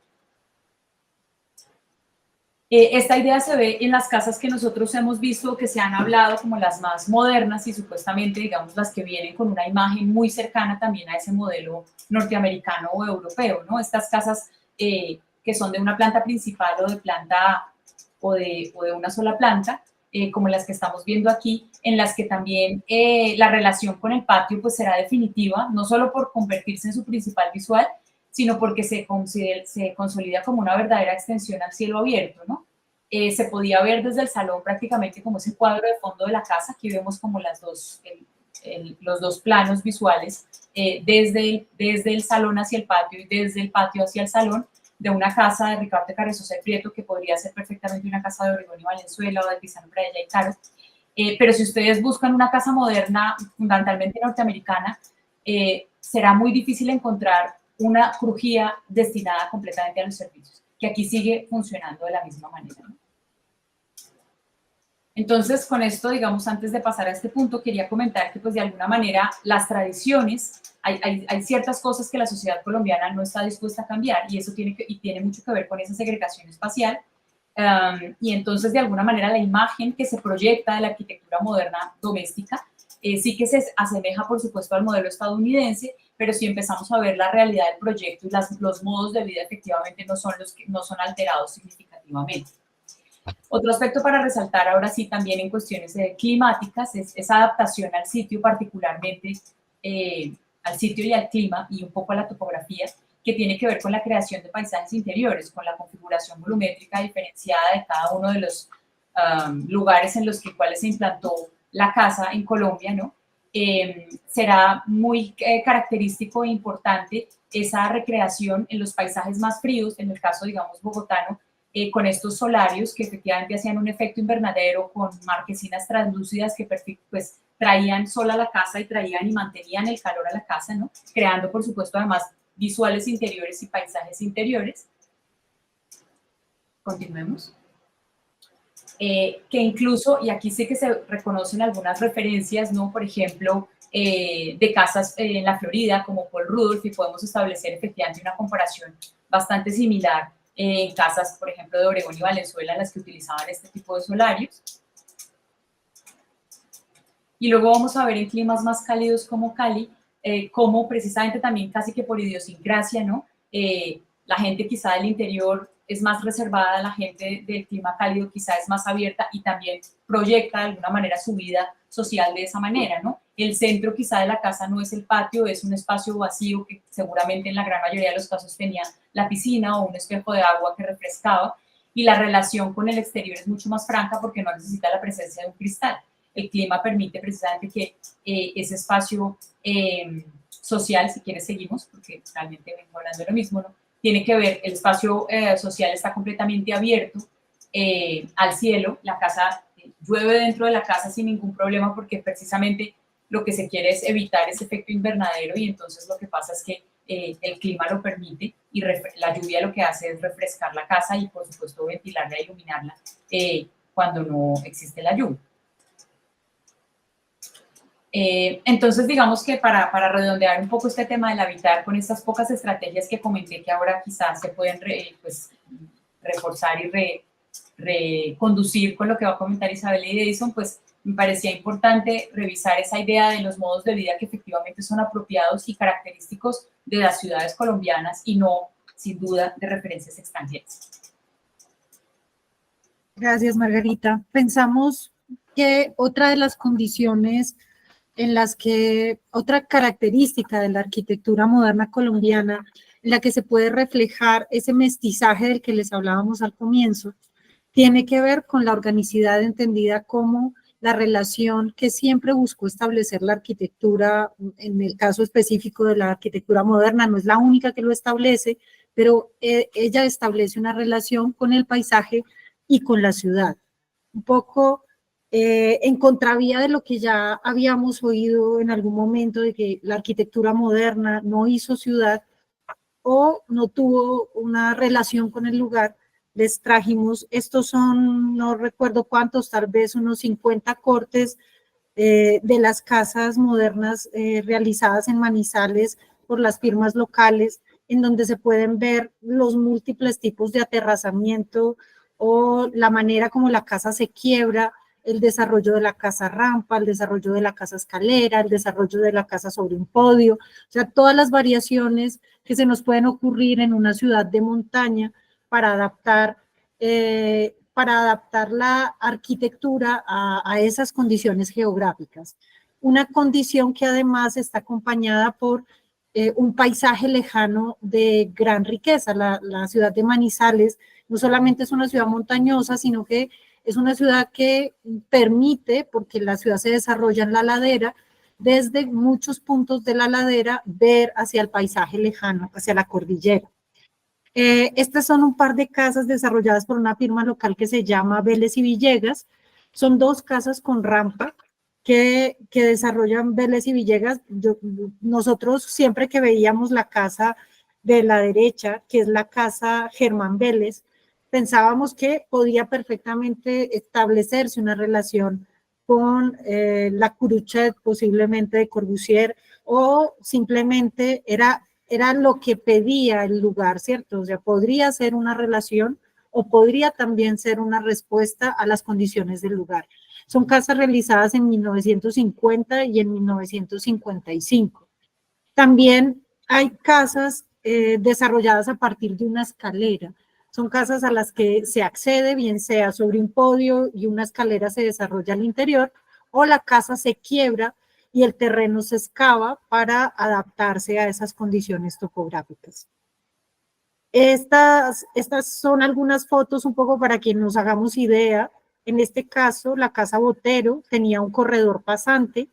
Esta idea se ve en las casas que nosotros hemos visto que se han hablado como las más modernas y supuestamente, digamos, las que vienen con una imagen muy cercana también a ese modelo norteamericano o europeo, ¿no? Estas casas que que son de una planta principal o de planta o de una sola planta, como las que estamos viendo aquí, en las que también la relación con el patio pues será definitiva, no solo por convertirse en su principal visual, sino porque se consolida como una verdadera extensión al cielo abierto, ¿no? Se podía ver desde el salón prácticamente como ese cuadro de fondo de la casa. Aquí vemos como los dos planos visuales, desde el salón hacia el patio y desde el patio hacia el salón, de una casa de Ricardo de Carrizosa y Prieto, que podría ser perfectamente una casa de Obregón y Valenzuela o de Pisano Pradella y Caro. Pero si ustedes buscan una casa moderna, fundamentalmente norteamericana, será muy difícil encontrar una crujía destinada completamente a los servicios, que aquí sigue funcionando de la misma manera, ¿no? Entonces, con esto, digamos, antes de pasar a este punto, quería comentar que, pues, de alguna manera, las tradiciones, hay ciertas cosas que la sociedad colombiana no está dispuesta a cambiar, y eso tiene mucho que ver con esa segregación espacial. Y entonces, de alguna manera, la imagen que se proyecta de la arquitectura moderna doméstica sí que se asemeja, por supuesto, al modelo estadounidense, pero si empezamos a ver la realidad del proyecto y los modos de vida, efectivamente no son alterados significativamente. Otro aspecto para resaltar ahora sí también en cuestiones climáticas es esa adaptación al sitio, particularmente al sitio y al clima y un poco a la topografía, que tiene que ver con la creación de paisajes interiores, con la configuración volumétrica diferenciada de cada uno de los lugares en los cuales se implantó la casa en Colombia, ¿no? Será muy característico e importante esa recreación en los paisajes más fríos, en el caso, digamos, bogotano, con estos solarios que efectivamente hacían un efecto invernadero con marquesinas translúcidas que pues traían sol a la casa y traían y mantenían el calor a la casa, ¿no? Creando, por supuesto, además visuales interiores y paisajes interiores. Continuemos. Que incluso, y aquí sí que se reconocen algunas referencias, ¿no? Por ejemplo, de casas en la Florida, como Paul Rudolph, y podemos establecer efectivamente una comparación bastante similar en casas, por ejemplo, de Obregón y Valenzuela, las que utilizaban este tipo de solarios. Y luego vamos a ver en climas más cálidos como Cali, cómo precisamente también casi que por idiosincrasia, ¿no? La gente quizá del interior es más reservada, la gente del clima cálido quizá es más abierta y también proyecta de alguna manera su vida social de esa manera, ¿no? El centro quizá de la casa no es el patio, es un espacio vacío que seguramente en la gran mayoría de los casos tenía la piscina o un espejo de agua que refrescaba, y la relación con el exterior es mucho más franca porque no necesita la presencia de un cristal. El clima permite precisamente que ese espacio social, si quieres seguimos, porque realmente vengo hablando de lo mismo, ¿no? Tiene que ver, el espacio social está completamente abierto al cielo, la casa llueve dentro de la casa sin ningún problema porque precisamente lo que se quiere es evitar ese efecto invernadero, y entonces lo que pasa es que el clima lo permite y la lluvia lo que hace es refrescar la casa y por supuesto ventilarla e iluminarla cuando no existe la lluvia. Entonces, digamos que para redondear un poco este tema del habitar, con estas pocas estrategias que comenté que ahora quizás se pueden pues, reforzar y reconducir con lo que va a comentar Isabel y Edison, pues me parecía importante revisar esa idea de los modos de vida que efectivamente son apropiados y característicos de las ciudades colombianas y no, sin duda, de referencias extranjeras. Gracias, Margarita. Pensamos que otra de las condiciones en las que, otra característica de la arquitectura moderna colombiana, en la que se puede reflejar ese mestizaje del que les hablábamos al comienzo, tiene que ver con la organicidad entendida como la relación que siempre buscó establecer la arquitectura, en el caso específico de la arquitectura moderna, no es la única que lo establece, pero ella establece una relación con el paisaje y con la ciudad. Un poco en contravía de lo que ya habíamos oído en algún momento, de que la arquitectura moderna no hizo ciudad o no tuvo una relación con el lugar, les trajimos, estos son, no recuerdo cuántos, tal vez unos 50 cortes de las casas modernas realizadas en Manizales por las firmas locales, en donde se pueden ver los múltiples tipos de aterrazamiento o la manera como la casa se quiebra, el desarrollo de la casa rampa, el desarrollo de la casa escalera, el desarrollo de la casa sobre un podio, o sea, todas las variaciones que se nos pueden ocurrir en una ciudad de montaña para adaptar la arquitectura a esas condiciones geográficas. Una condición que además está acompañada por un paisaje lejano de gran riqueza. La ciudad de Manizales no solamente es una ciudad montañosa, sino que es una ciudad que permite, porque la ciudad se desarrolla en la ladera, desde muchos puntos de la ladera ver hacia el paisaje lejano, hacia la cordillera. Estas son un par de casas desarrolladas por una firma local que se llama Vélez y Villegas. Son 2 casas con rampa que desarrollan Vélez y Villegas. Nosotros siempre que veíamos la casa de la derecha, que es la casa Germán Vélez, pensábamos que podía perfectamente establecerse una relación con la Curuchet, posiblemente de Corbusier, o simplemente era lo que pedía el lugar, ¿cierto? O sea, podría ser una relación o podría también ser una respuesta a las condiciones del lugar. Son casas realizadas en 1950 y en 1955. También hay casas desarrolladas a partir de una escalera. Son casas a las que se accede, bien sea sobre un podio y una escalera se desarrolla al interior, o la casa se quiebra y el terreno se excava para adaptarse a esas condiciones topográficas. Estas son algunas fotos un poco para que nos hagamos idea. En este caso, la casa Botero tenía un corredor pasante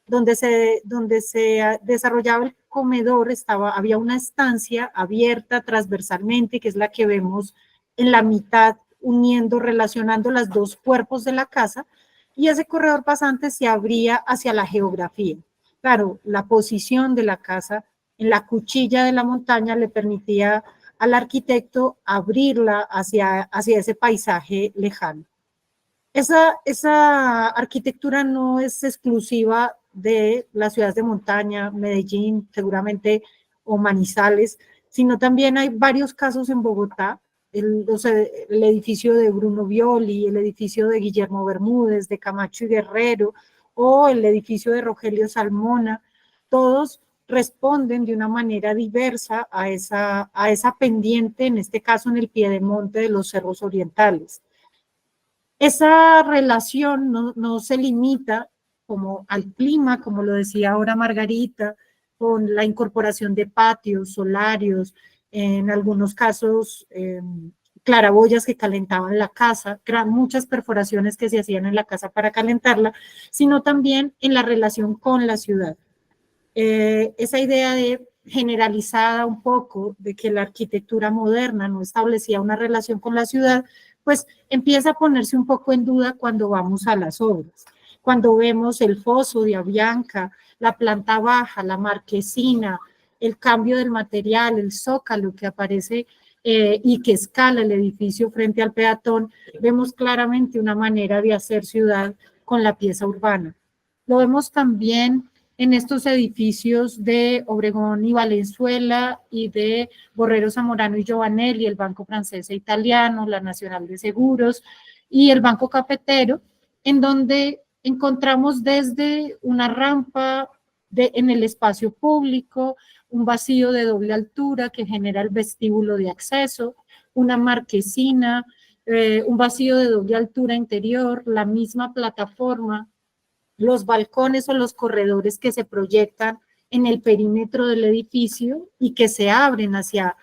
donde se desarrollaba el comedor, había una estancia abierta transversalmente, que es la que vemos en la mitad, uniendo, relacionando los 2 cuerpos de la casa, y ese corredor pasante se abría hacia la geografía. Claro, la posición de la casa en la cuchilla de la montaña le permitía al arquitecto abrirla hacia ese paisaje lejano. Esa arquitectura no es exclusiva de las ciudades de montaña, Medellín, seguramente, o Manizales, sino también hay varios casos en Bogotá, el edificio de Bruno Violi, el edificio de Guillermo Bermúdez, de Camacho y Guerrero, o el edificio de Rogelio Salmona. Todos responden de una manera diversa a esa pendiente, en este caso en el piedemonte de los cerros orientales. Esa relación no se limita como al clima, como lo decía ahora Margarita, con la incorporación de patios, solarios, en algunos casos claraboyas que calentaban la casa, muchas perforaciones que se hacían en la casa para calentarla, sino también en la relación con la ciudad. Esa idea de generalizada un poco de que la arquitectura moderna no establecía una relación con la ciudad, pues empieza a ponerse un poco en duda cuando vamos a las obras. Cuando vemos el foso de Avianca, la planta baja, la marquesina, el cambio del material, el zócalo que aparece y que escala el edificio frente al peatón, vemos claramente una manera de hacer ciudad con la pieza urbana. Lo vemos también en estos edificios de Obregón y Valenzuela y de Borrero Zamorano y Giovanelli, el Banco Francés e Italiano, la Nacional de Seguros y el Banco Cafetero, en donde encontramos desde una rampa en el espacio público, un vacío de doble altura que genera el vestíbulo de acceso, una marquesina, un vacío de doble altura interior, la misma plataforma, los balcones o los corredores que se proyectan en el perímetro del edificio y que se abren hacia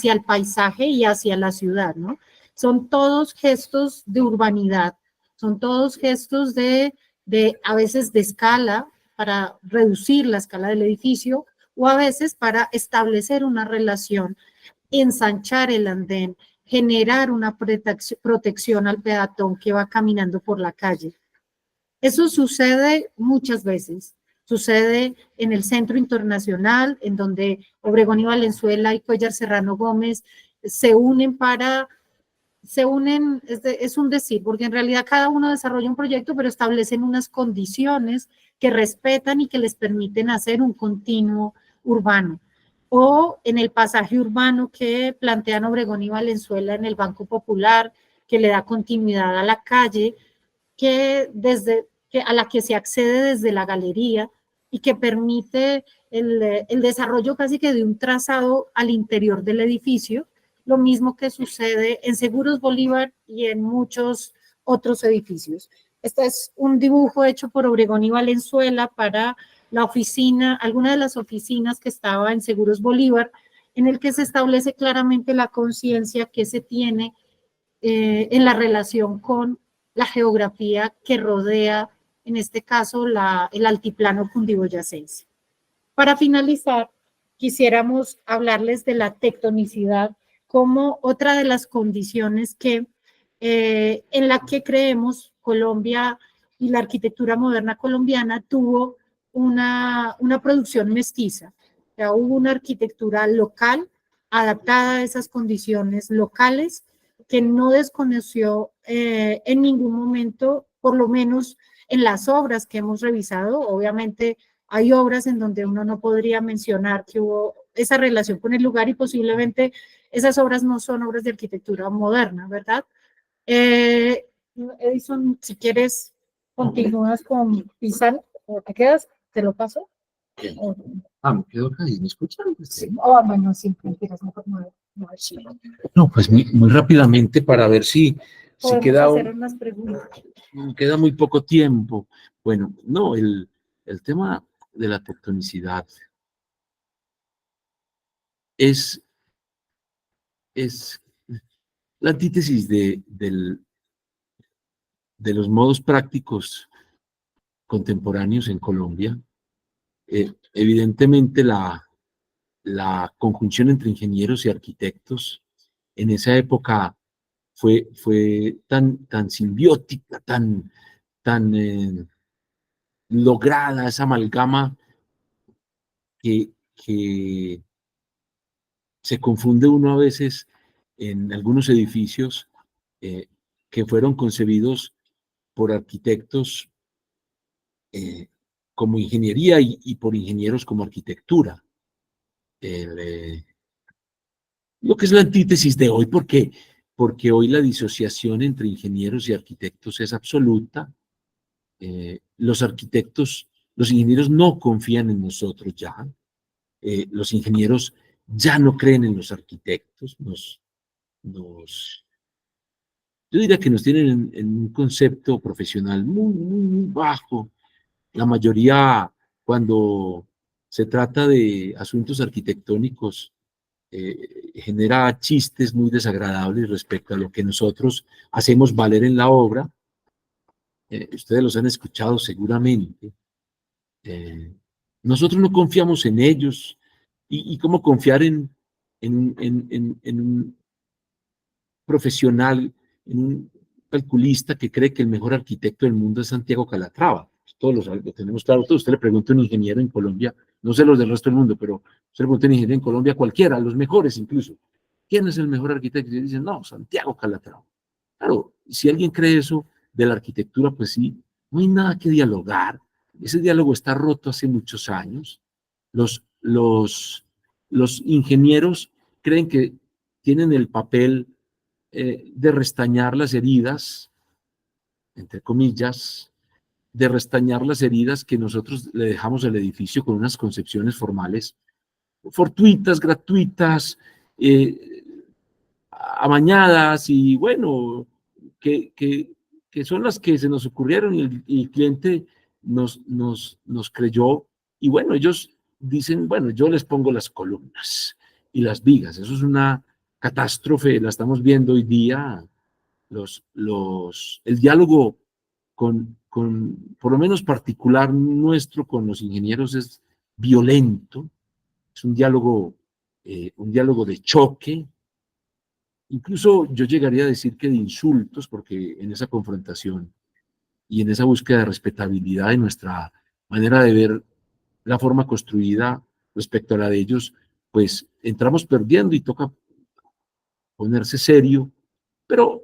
el paisaje y hacia la ciudad, ¿no? Son todos gestos de urbanidad, son todos gestos de a veces de escala para reducir la escala del edificio o a veces para establecer una relación, ensanchar el andén, generar una protección al peatón que va caminando por la calle. Eso sucede muchas veces. Sucede en el Centro Internacional, en donde Obregón y Valenzuela y Cuéllar Serrano Gómez se unen, es un decir, porque en realidad cada uno desarrolla un proyecto, pero establecen unas condiciones que respetan y que les permiten hacer un continuo urbano. O en el pasaje urbano que plantean Obregón y Valenzuela en el Banco Popular, que le da continuidad a la calle, a la que se accede desde la galería y que permite el desarrollo casi que de un trazado al interior del edificio, lo mismo que sucede en Seguros Bolívar y en muchos otros edificios. Este es un dibujo hecho por Obregón y Valenzuela para la oficina, alguna de las oficinas que estaba en Seguros Bolívar, en el que se establece claramente la conciencia que se tiene en la relación con la geografía que rodea, en este caso, el altiplano cundiboyacense. Para finalizar, quisiéramos hablarles de la tectonicidad como otra de las condiciones en la que creemos Colombia y la arquitectura moderna colombiana tuvo una producción mestiza. O sea, hubo una arquitectura local adaptada a esas condiciones locales que no desconoció en ningún momento, por lo menos en las obras que hemos revisado. Obviamente hay obras en donde uno no podría mencionar que hubo esa relación con el lugar y posiblemente esas obras no son obras de arquitectura moderna, ¿verdad? Edison, si quieres, continúas con Pizarro, ¿o te quedas? ¿Te lo paso? Me quedo acá y me escuchan. Sí. Oh, bueno, siempre quieres mejor No, pues muy rápidamente para ver si podemos queda, hacer unas preguntas. Queda muy poco tiempo. Bueno, no, el tema de la tectonicidad es la antítesis de los modos prácticos contemporáneos en Colombia. Evidentemente la conjunción entre ingenieros y arquitectos en esa época fue tan simbiótica, tan lograda, esa amalgama que se confunde uno a veces en algunos edificios que fueron concebidos por arquitectos como ingeniería y por ingenieros como arquitectura. Lo que es la antítesis de hoy, porque hoy la disociación entre ingenieros y arquitectos es absoluta. Los ingenieros no confían en nosotros ya. Los ingenieros ya no creen en los arquitectos. Yo diría que nos tienen en un concepto profesional muy bajo. La mayoría, cuando se trata de asuntos arquitectónicos, genera chistes muy desagradables respecto a lo que nosotros hacemos valer en la obra. Ustedes los han escuchado seguramente. Nosotros no confiamos en ellos. ¿Y cómo confiar en un profesional, en un calculista que cree que el mejor arquitecto del mundo es Santiago Calatrava? Todos lo tenemos claro. Usted le pregunta a un ingeniero en Colombia, no sé los del resto del mundo, pero usted le pregunta a un ingeniero en Colombia, cualquiera, los mejores incluso, ¿quién es el mejor arquitecto? Y dicen, no, Santiago Calatrava. Claro, si alguien cree eso de la arquitectura, pues sí, no hay nada que dialogar. Ese diálogo está roto hace muchos años. Los ingenieros creen que tienen el papel de restañar las heridas, entre comillas, de restañar las heridas que nosotros le dejamos al edificio con unas concepciones formales fortuitas, gratuitas, amañadas y bueno, que son las que se nos ocurrieron y el cliente nos creyó. Y bueno, ellos dicen, bueno, yo les pongo las columnas y las vigas. Eso es una catástrofe, la estamos viendo hoy día. El diálogo por lo menos particular nuestro con los ingenieros es violento, es un diálogo de choque. Incluso yo llegaría a decir que de insultos, porque en esa confrontación y en esa búsqueda de respetabilidad de nuestra manera de ver la forma construida respecto a la de ellos, pues entramos perdiendo y toca ponerse serio, pero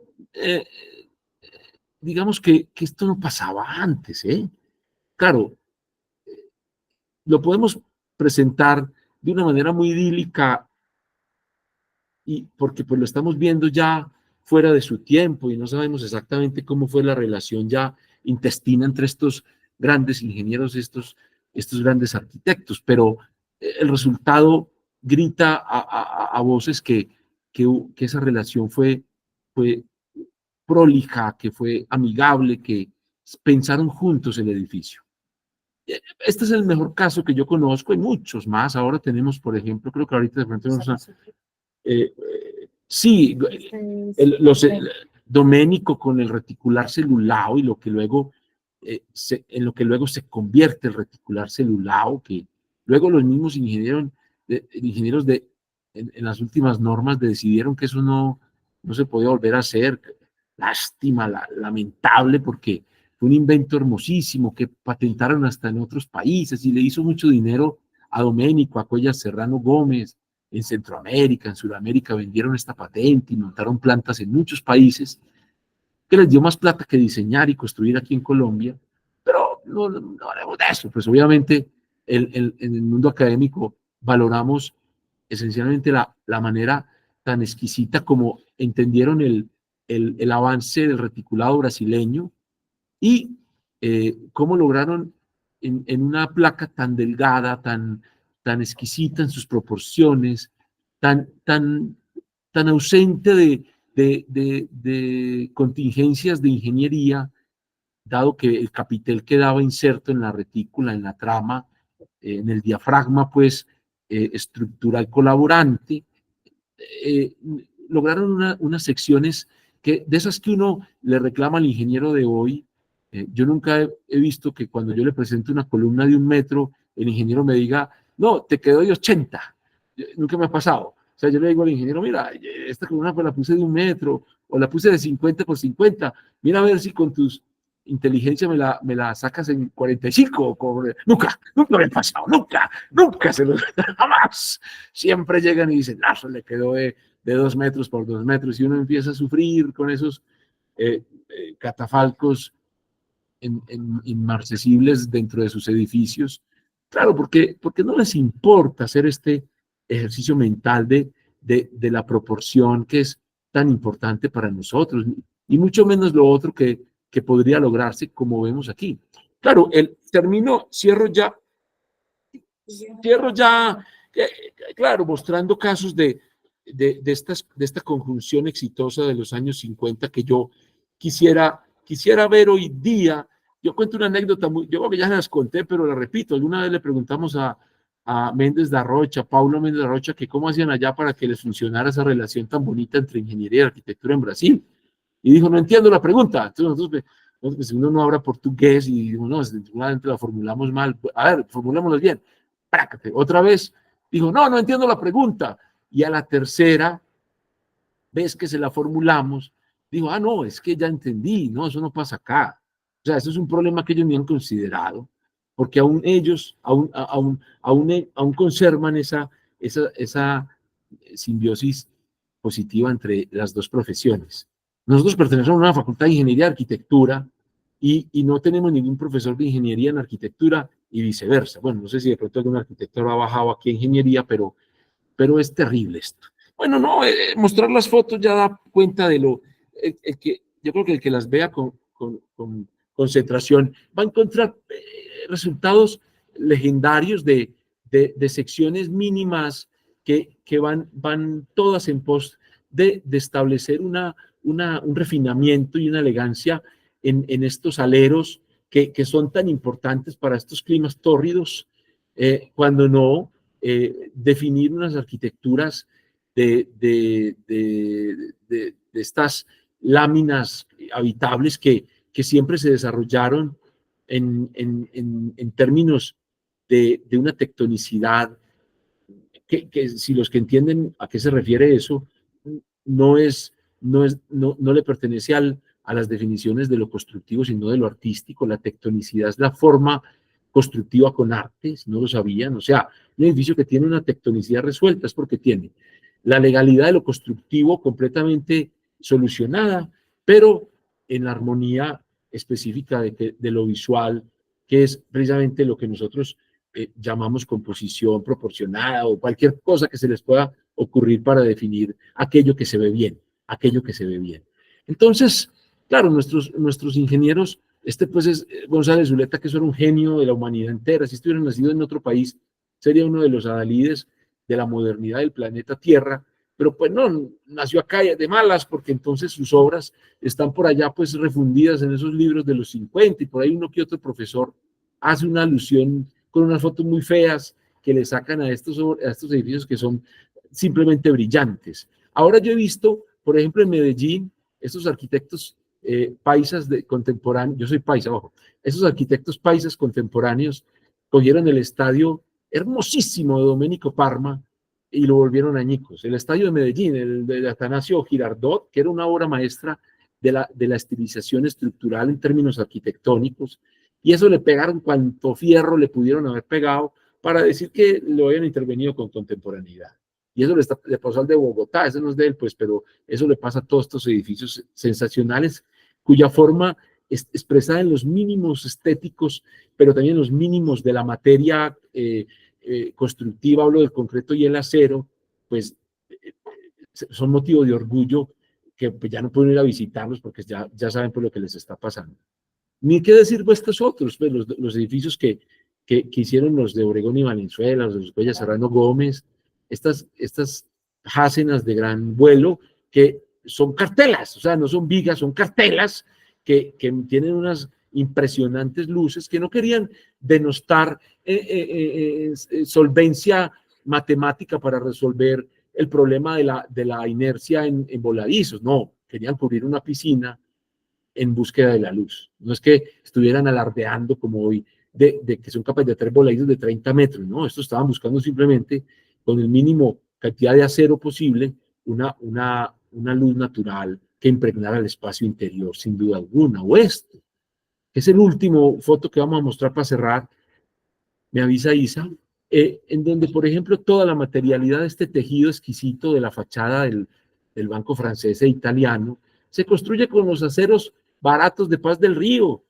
digamos que esto no pasaba antes, ¿eh? Claro, lo podemos presentar de una manera muy idílica y porque pues lo estamos viendo ya fuera de su tiempo y no sabemos exactamente cómo fue la relación ya intestina entre estos grandes ingenieros, estos grandes arquitectos, pero el resultado grita a voces que que esa relación fue prolija, que fue amigable, que pensaron juntos el edificio. Este es el mejor caso que yo conozco, hay muchos más. Ahora tenemos, por ejemplo, creo que ahorita de pronto tenemos una, sí, Doménico con el reticular celulado y lo que luego, en lo que luego se convierte el reticular celulado, que luego los mismos ingenieros en las últimas normas decidieron que eso no se podía volver a hacer. Lástima, lamentable, porque fue un invento hermosísimo que patentaron hasta en otros países y le hizo mucho dinero a Doménico, a Cuellar Serrano Gómez, en Centroamérica, en Sudamérica vendieron esta patente y montaron plantas en muchos países, que les dio más plata que diseñar y construir aquí en Colombia, pero no hablemos de eso. Pues obviamente en el mundo académico valoramos esencialmente la manera tan exquisita como entendieron el avance del reticulado brasileño y cómo lograron en una placa tan delgada, tan exquisita en sus proporciones, tan ausente de contingencias de ingeniería, dado que el capitel quedaba inserto en la retícula, en la trama, en el diafragma, pues, estructural colaborante, eh, lograron unas secciones de esas que uno le reclama al ingeniero de hoy. Yo nunca he visto que cuando yo le presento una columna de 1 metro, el ingeniero me diga, no, te quedó de 80. Nunca me ha pasado. O sea, yo le digo al ingeniero, mira, esta columna pues la puse de 1 metro, o la puse de 50 por 50. Mira a ver si con tus inteligencia me la sacas en 45. Nunca me ha pasado, nunca jamás. Siempre llegan y dicen, no, se le quedó de 2 metros por 2 metros, y uno empieza a sufrir con esos catafalcos inmarcesibles dentro de sus edificios. Claro, porque no les importa hacer este ejercicio mental de la proporción que es tan importante para nosotros, y mucho menos lo otro que podría lograrse como vemos aquí. Claro, cierro ya, claro, mostrando casos de esta conjunción exitosa de los años 50 que yo quisiera ver hoy día. Yo cuento una anécdota, yo creo que ya las conté, pero la repito. Alguna vez le preguntamos a Méndez de Arrocha, Paulo Méndez de Arrocha, que cómo hacían allá para que les funcionara esa relación tan bonita entre ingeniería y arquitectura en Brasil. Y dijo, no entiendo la pregunta. Entonces nosotros, pues, uno no habla portugués y digo, no, seguramente la formulamos mal. A ver, formulémosla bien. Prácate. Otra vez dijo, no entiendo la pregunta. Y a la tercera vez que se la formulamos, dijo, no, es que ya entendí, no, eso no pasa acá. O sea, eso es un problema que ellos ni han considerado, porque aún ellos, aún conservan esa simbiosis positiva entre las dos profesiones. Nosotros pertenecemos a una facultad de ingeniería y arquitectura y no tenemos ningún profesor de ingeniería en arquitectura y viceversa. Bueno, no sé si de pronto algún arquitecto ha bajado aquí a ingeniería, pero es terrible esto. Bueno, no, mostrar las fotos ya da cuenta de yo creo que el que las vea con concentración va a encontrar resultados legendarios de secciones mínimas que van todas en pos de establecer un refinamiento y una elegancia en estos aleros que son tan importantes para estos climas tórridos, cuando no definir unas arquitecturas de estas láminas habitables que siempre se desarrollaron en términos de una tectonicidad que si los que entienden a qué se refiere eso, no le pertenece a las definiciones de lo constructivo, sino de lo artístico. La tectonicidad es la forma constructiva con arte, si no lo sabían. O sea, un edificio que tiene una tectonicidad resuelta es porque tiene la legalidad de lo constructivo completamente solucionada, pero en la armonía específica de lo visual, que es precisamente lo que nosotros llamamos composición proporcionada, o cualquier cosa que se les pueda ocurrir para definir aquello que se ve bien, Entonces, claro, nuestros ingenieros, pues es González Zuleta, que eso era un genio de la humanidad entera. Si estuviera nacido en otro país, sería uno de los adalides de la modernidad del planeta Tierra, pero pues no, nació acá de malas, porque entonces sus obras están por allá pues refundidas en esos libros de los 50, y por ahí uno que otro profesor hace una alusión con unas fotos muy feas que le sacan a estos edificios que son simplemente brillantes. Ahora yo he visto, por ejemplo, en Medellín, estos arquitectos paisas contemporáneos, yo soy paisa, ojo, esos arquitectos paisas contemporáneos cogieron el estadio hermosísimo de Domenico Parma y lo volvieron añicos. El estadio de Medellín, el de Atanasio Girardot, que era una obra maestra de la estilización estructural en términos arquitectónicos, y eso le pegaron cuanto fierro le pudieron haber pegado para decir que lo habían intervenido con contemporaneidad. Y eso le pasó al de Bogotá, ese no es de él, pues, pero eso le pasa a todos estos edificios sensacionales, cuya forma es expresada en los mínimos estéticos, pero también en los mínimos de la materia constructiva, hablo del concreto y el acero, pues son motivo de orgullo, que pues, ya no pueden ir a visitarlos porque ya saben por lo que les está pasando. Ni qué decir pues estos otros, pues, los edificios que hicieron los de Obregón y Valenzuela, los de los Cuellar Serrano Gómez, estas jásenas de gran vuelo que son cartelas, o sea, no son vigas, son cartelas que tienen unas impresionantes luces que no querían denostar solvencia matemática para resolver el problema de la inercia en voladizos, no, querían cubrir una piscina en búsqueda de la luz. No es que estuvieran alardeando como hoy de que son capaces de hacer voladizos de 30 metros, no, estos estaban buscando simplemente con el mínimo cantidad de acero posible una luz natural que impregnara el espacio interior, sin duda alguna, o esto, que es el último foto que vamos a mostrar para cerrar, me avisa Isa, en donde, por ejemplo, toda la materialidad de este tejido exquisito de la fachada del Banco francés e italiano se construye con los aceros baratos de Paz del Río.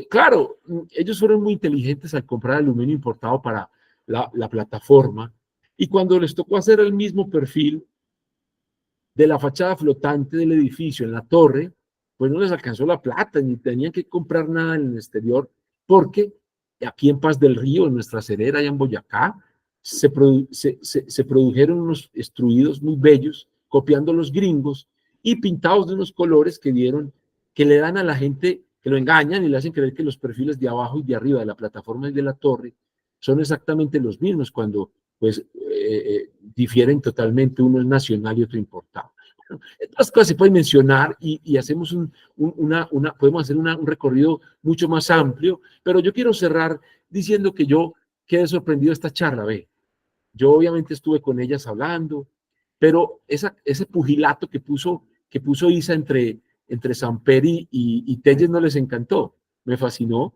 Claro, ellos fueron muy inteligentes al comprar aluminio importado para la plataforma, y cuando les tocó hacer el mismo perfil de la fachada flotante del edificio en la torre, pues no les alcanzó la plata, ni tenían que comprar nada en el exterior, porque aquí en Paz del Río, en nuestra cerera, allá en Boyacá, se produjeron unos extruidos muy bellos, copiando los gringos, y pintados de unos colores que le dan a la gente, que lo engañan y le hacen creer que los perfiles de abajo y de arriba de la plataforma y de la torre son exactamente los mismos, cuando pues difieren totalmente, uno es nacional y otro importado. Bueno, estas cosas se pueden mencionar y hacemos podemos hacer un recorrido mucho más amplio, pero yo quiero cerrar diciendo que yo quedé sorprendido de esta charla, ve. Yo obviamente estuve con ellas hablando, pero ese pugilato que puso Isa entre Samper y Telles no les encantó. Me fascinó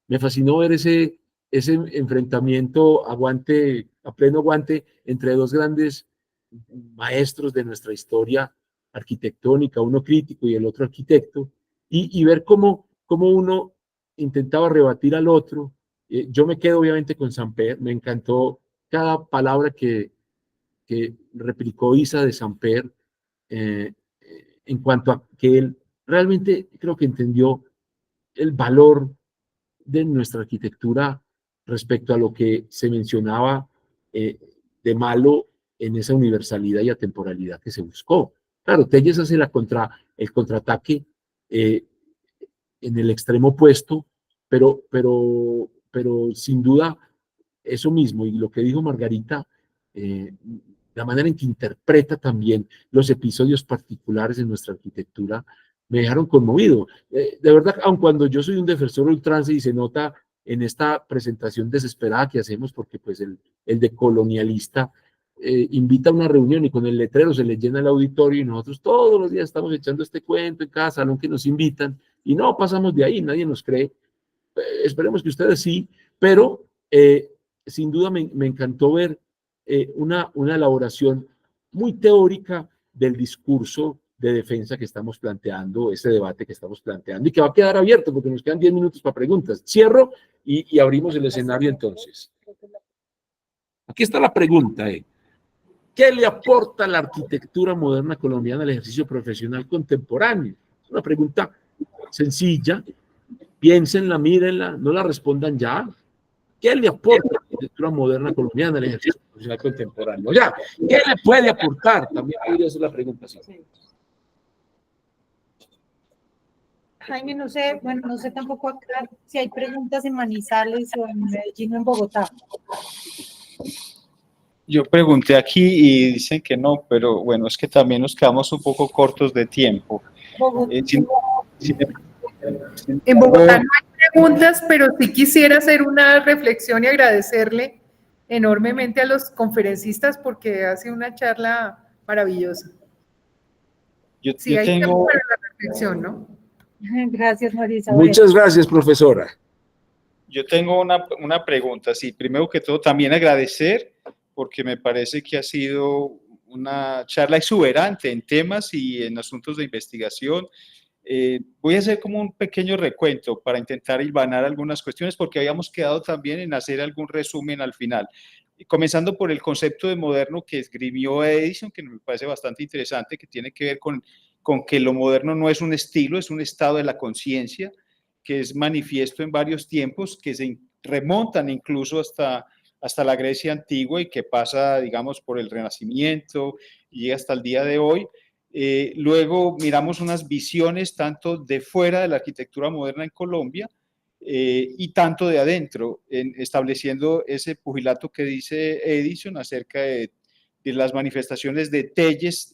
ver ese enfrentamiento a pleno guante entre dos grandes maestros de nuestra historia arquitectónica, uno crítico y el otro arquitecto, y ver cómo uno intentaba rebatir al otro. Yo me quedo obviamente con Samper, me encantó cada palabra que replicó Isa de Samper, en cuanto a que él realmente creo que entendió el valor de nuestra arquitectura respecto a lo que se mencionaba de malo en esa universalidad y atemporalidad que se buscó. Claro, Telles hace el contraataque en el extremo opuesto, pero sin duda eso mismo, y lo que dijo Margarita, la manera en que interpreta también los episodios particulares de nuestra arquitectura, me dejaron conmovido. De verdad, aun cuando yo soy un defensor ultranza y se nota en esta presentación desesperada que hacemos, porque pues el decolonialista invita a una reunión y con el letrero se le llena el auditorio, y nosotros todos los días estamos echando este cuento en cada salón que nos invitan y no pasamos de ahí, nadie nos cree. Esperemos que ustedes sí, pero sin duda me encantó ver una elaboración muy teórica del discurso de defensa que estamos planteando, ese debate que estamos planteando, y que va a quedar abierto porque nos quedan 10 minutos para preguntas. Cierro y abrimos el escenario entonces. Aquí está la pregunta. ¿Qué le aporta la arquitectura moderna colombiana al ejercicio profesional contemporáneo? Es una pregunta sencilla. Piénsenla, mírenla, no la respondan ya. ¿Qué le aporta la arquitectura moderna colombiana al ejercicio institucional contemporáneo. Ya, ¿qué le puede aportar? También podría ser la pregunta. Sí. Jaime, no sé, bueno, no sé tampoco acá si hay preguntas en Manizales o en Medellín o en Bogotá. Yo pregunté aquí y dicen que no, pero bueno, es que también nos quedamos un poco cortos de tiempo. En Bogotá no hay preguntas, pero sí quisiera hacer una reflexión y agradecerle enormemente a los conferencistas porque hace una charla maravillosa. Sí, hay tiempo para la reflexión, ¿no? Gracias, María Isabel. Muchas gracias, profesora. Yo tengo una pregunta, sí, primero que todo también agradecer porque me parece que ha sido una charla exuberante en temas y en asuntos de investigación. Voy a hacer como un pequeño recuento para intentar hilvanar algunas cuestiones porque habíamos quedado también en hacer algún resumen al final. Comenzando por el concepto de moderno que esgrimió Edison, que me parece bastante interesante, que tiene que ver con que lo moderno no es un estilo, es un estado de la conciencia, que es manifiesto en varios tiempos, que se remontan incluso hasta la Grecia antigua y que pasa, digamos, por el Renacimiento y llega hasta el día de hoy. Luego miramos unas visiones tanto de fuera de la arquitectura moderna en Colombia y tanto de adentro, estableciendo ese pugilato que dice Edison acerca de las manifestaciones de Telles,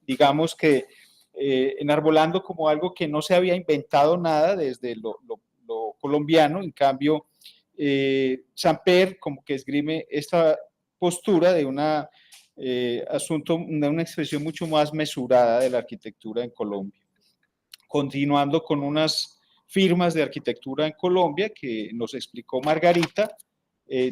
digamos que enarbolando como algo que no se había inventado nada desde lo colombiano. En cambio, Samper como que esgrime esta postura de una asunto, una expresión mucho más mesurada de la arquitectura en Colombia. Continuando con unas firmas de arquitectura en Colombia que nos explicó Margarita,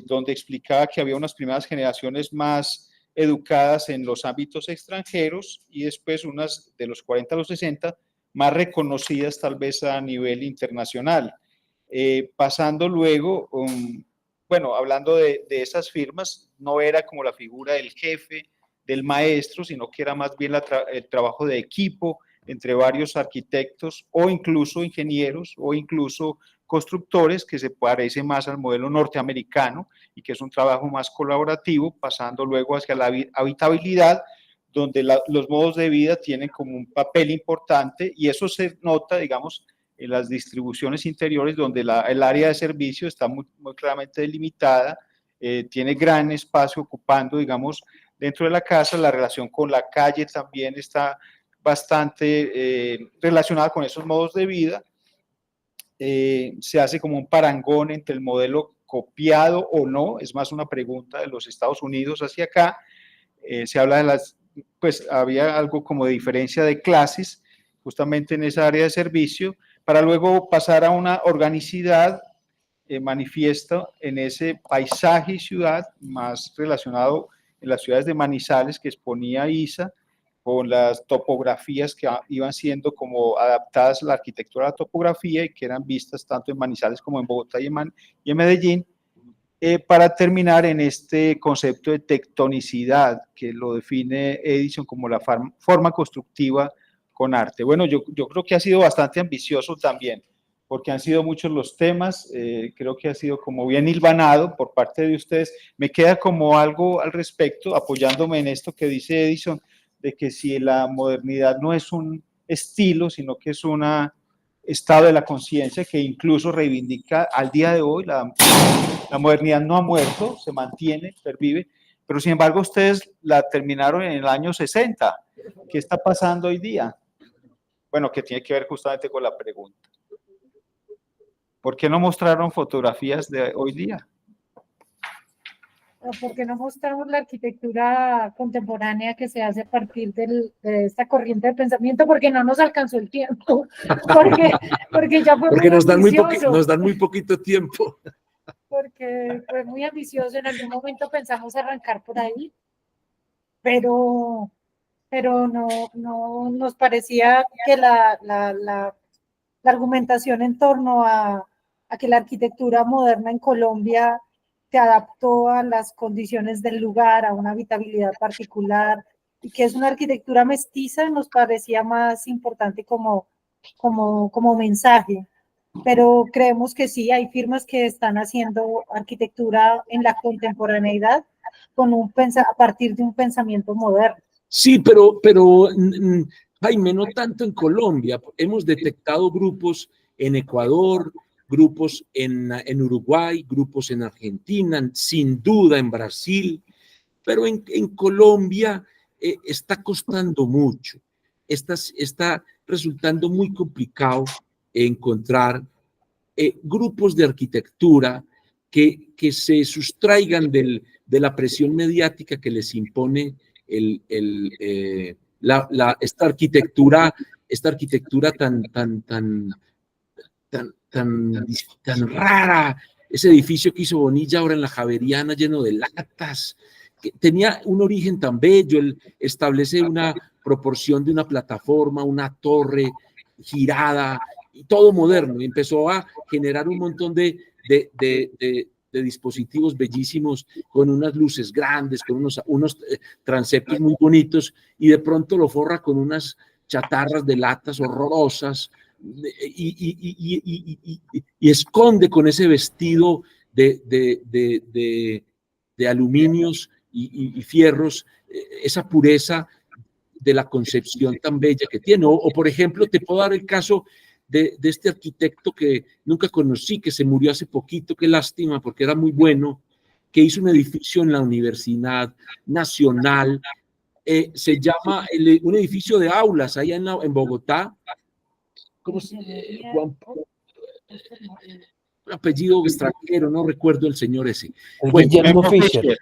donde explicaba que había unas primeras generaciones más educadas en los ámbitos extranjeros y después unas de los 40 a los 60 más reconocidas tal vez a nivel internacional. Pasando luego, bueno, hablando de esas firmas, no era como la figura del jefe, del maestro, sino que era más bien el trabajo de equipo entre varios arquitectos o incluso ingenieros o incluso constructores, que se parece más al modelo norteamericano y que es un trabajo más colaborativo, pasando luego hacia la habitabilidad, donde los modos de vida tienen como un papel importante y eso se nota, digamos, en las distribuciones interiores, donde el área de servicio está muy claramente delimitada, tiene gran espacio ocupando, digamos, dentro de la casa. La relación con la calle también está bastante relacionada con esos modos de vida. Se hace como un parangón entre el modelo copiado o no, es más una pregunta de los Estados Unidos hacia acá. Se habla de pues había algo como de diferencia de clases justamente en esa área de servicio, para luego pasar a una organicidad manifiesta en ese paisaje y ciudad más relacionado en las ciudades de Manizales que exponía Isa, con las topografías que iban siendo como adaptadas a la arquitectura de la topografía y que eran vistas tanto en Manizales como en Bogotá y en Medellín, para terminar en este concepto de tectonicidad que lo define Edison como la forma constructiva con arte. Bueno, yo creo que ha sido bastante ambicioso también, porque han sido muchos los temas, creo que ha sido como bien hilvanado por parte de ustedes. Me queda como algo al respecto, apoyándome en esto que dice Edison, de que si la modernidad no es un estilo, sino que es un estado de la conciencia que incluso reivindica al día de hoy, la modernidad no ha muerto, se mantiene, pervive, pero sin embargo ustedes la terminaron en el año 60. ¿Qué está pasando hoy día? Bueno, que tiene que ver justamente con la pregunta. ¿Por qué no mostraron fotografías de hoy día? ¿Por qué no mostramos la arquitectura contemporánea que se hace a partir de esta corriente de pensamiento? Porque no nos alcanzó el tiempo, porque ya fue porque muy nos dan muy poquito tiempo. Porque fue muy ambicioso, en algún momento pensamos arrancar por ahí, pero no nos parecía que la argumentación en torno a que la arquitectura moderna en Colombia se adaptó a las condiciones del lugar, a una habitabilidad particular, y que es una arquitectura mestiza, nos parecía más importante como mensaje. Pero creemos que sí, hay firmas que están haciendo arquitectura en la contemporaneidad a partir de un pensamiento moderno. Sí, pero Jaime, no tanto en Colombia. Hemos detectado grupos en Ecuador, grupos en Uruguay, grupos en Argentina, sin duda en Brasil, pero en Colombia está costando mucho. Está resultando muy complicado encontrar grupos de arquitectura que se sustraigan de la presión mediática que les impone esta arquitectura tan rara, ese edificio que hizo Bonilla ahora en la Javeriana lleno de latas, que tenía un origen tan bello. Él establece una proporción de una plataforma, una torre girada, y todo moderno, y empezó a generar un montón de dispositivos bellísimos, con unas luces grandes, con unos transeptos muy bonitos, y de pronto lo forra con unas chatarras de latas horrorosas, y esconde con ese vestido de aluminios y fierros esa pureza de la concepción tan bella que tiene. O por ejemplo, te puedo dar el caso de este arquitecto que nunca conocí, que se murió hace poquito, qué lástima, porque era muy bueno, que hizo un edificio en la Universidad Nacional, se llama un edificio de aulas allá en Bogotá. ¿Cómo se llama? Un apellido extranjero, no recuerdo el señor ese. Bueno, Guillermo Fischer.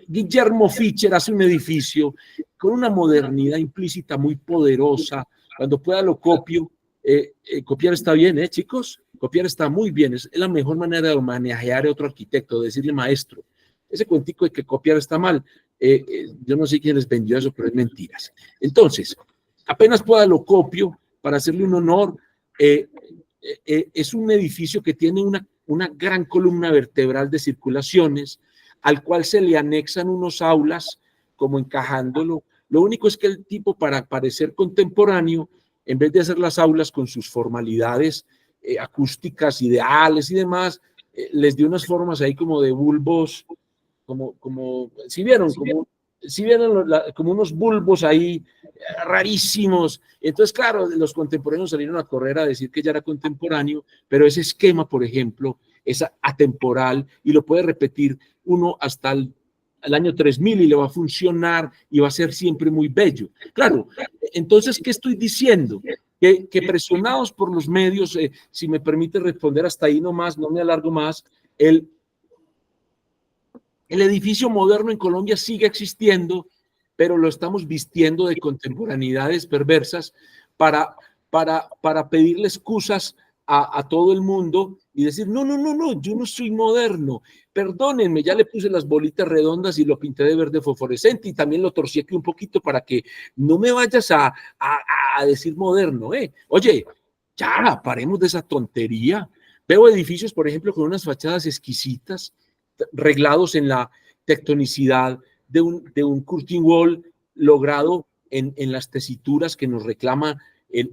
Guillermo Fischer hace un edificio con una modernidad implícita muy poderosa. Cuando pueda lo copio. Copiar está bien, chicos, copiar está muy bien, es la mejor manera de homenajear a otro arquitecto, de decirle maestro. Ese cuentico de que copiar está mal, yo no sé quién les vendió eso, pero es mentiras. Entonces, apenas pueda lo copio para hacerle un honor. Es un edificio que tiene una gran columna vertebral de circulaciones, al cual se le anexan unos aulas como encajándolo. Lo único es que el tipo, para parecer contemporáneo, en vez de hacer las aulas con sus formalidades acústicas, ideales y demás, les dio unas formas ahí como de bulbos, si vieron, como unos bulbos ahí rarísimos. Entonces, claro, los contemporáneos salieron a correr a decir que ya era contemporáneo, pero ese esquema, por ejemplo, es atemporal y lo puede repetir uno hasta el año 3000 y le va a funcionar y va a ser siempre muy bello. Claro, entonces, ¿qué estoy diciendo? Que presionados por los medios, si me permite responder hasta ahí nomás, no me alargo más, el edificio moderno en Colombia sigue existiendo, pero lo estamos vistiendo de contemporaneidades perversas para pedirle excusas a todo el mundo y decir, no, yo no soy moderno, perdónenme, ya le puse las bolitas redondas y lo pinté de verde fosforescente y también lo torcí aquí un poquito para que no me vayas a decir moderno, Oye, ya, paremos de esa tontería. Veo edificios, por ejemplo, con unas fachadas exquisitas, reglados en la tectonicidad de un curtain wall logrado en las tesituras que nos reclama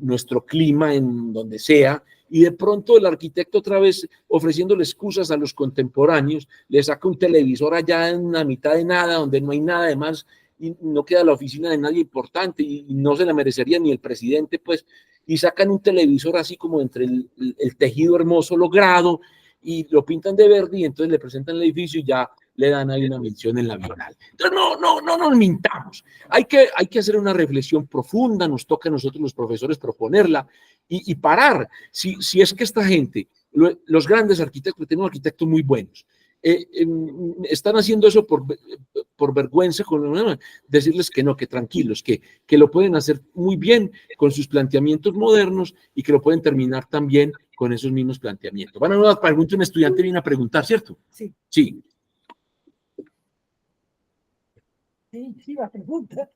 nuestro clima en donde sea, y de pronto el arquitecto, otra vez ofreciéndole excusas a los contemporáneos, le saca un televisor allá en la mitad de nada, donde no hay nada de más, y no queda la oficina de nadie importante, y no se la merecería ni el presidente, pues, y sacan un televisor así como entre el tejido hermoso logrado, y lo pintan de verde, y entonces le presentan el edificio y ya le dan ahí una mención en la Bienal. Entonces, no nos mintamos. Hay que hacer una reflexión profunda, nos toca a nosotros los profesores proponerla y parar. Si es que esta gente, los grandes arquitectos, tenemos arquitectos muy buenos, están haciendo eso por vergüenza, decirles que no, que tranquilos, que lo pueden hacer muy bien con sus planteamientos modernos y que lo pueden terminar también con esos mismos planteamientos. Van a una pregunta, un estudiante viene a preguntar, ¿cierto? Sí. Sí. Sí, la pregunta.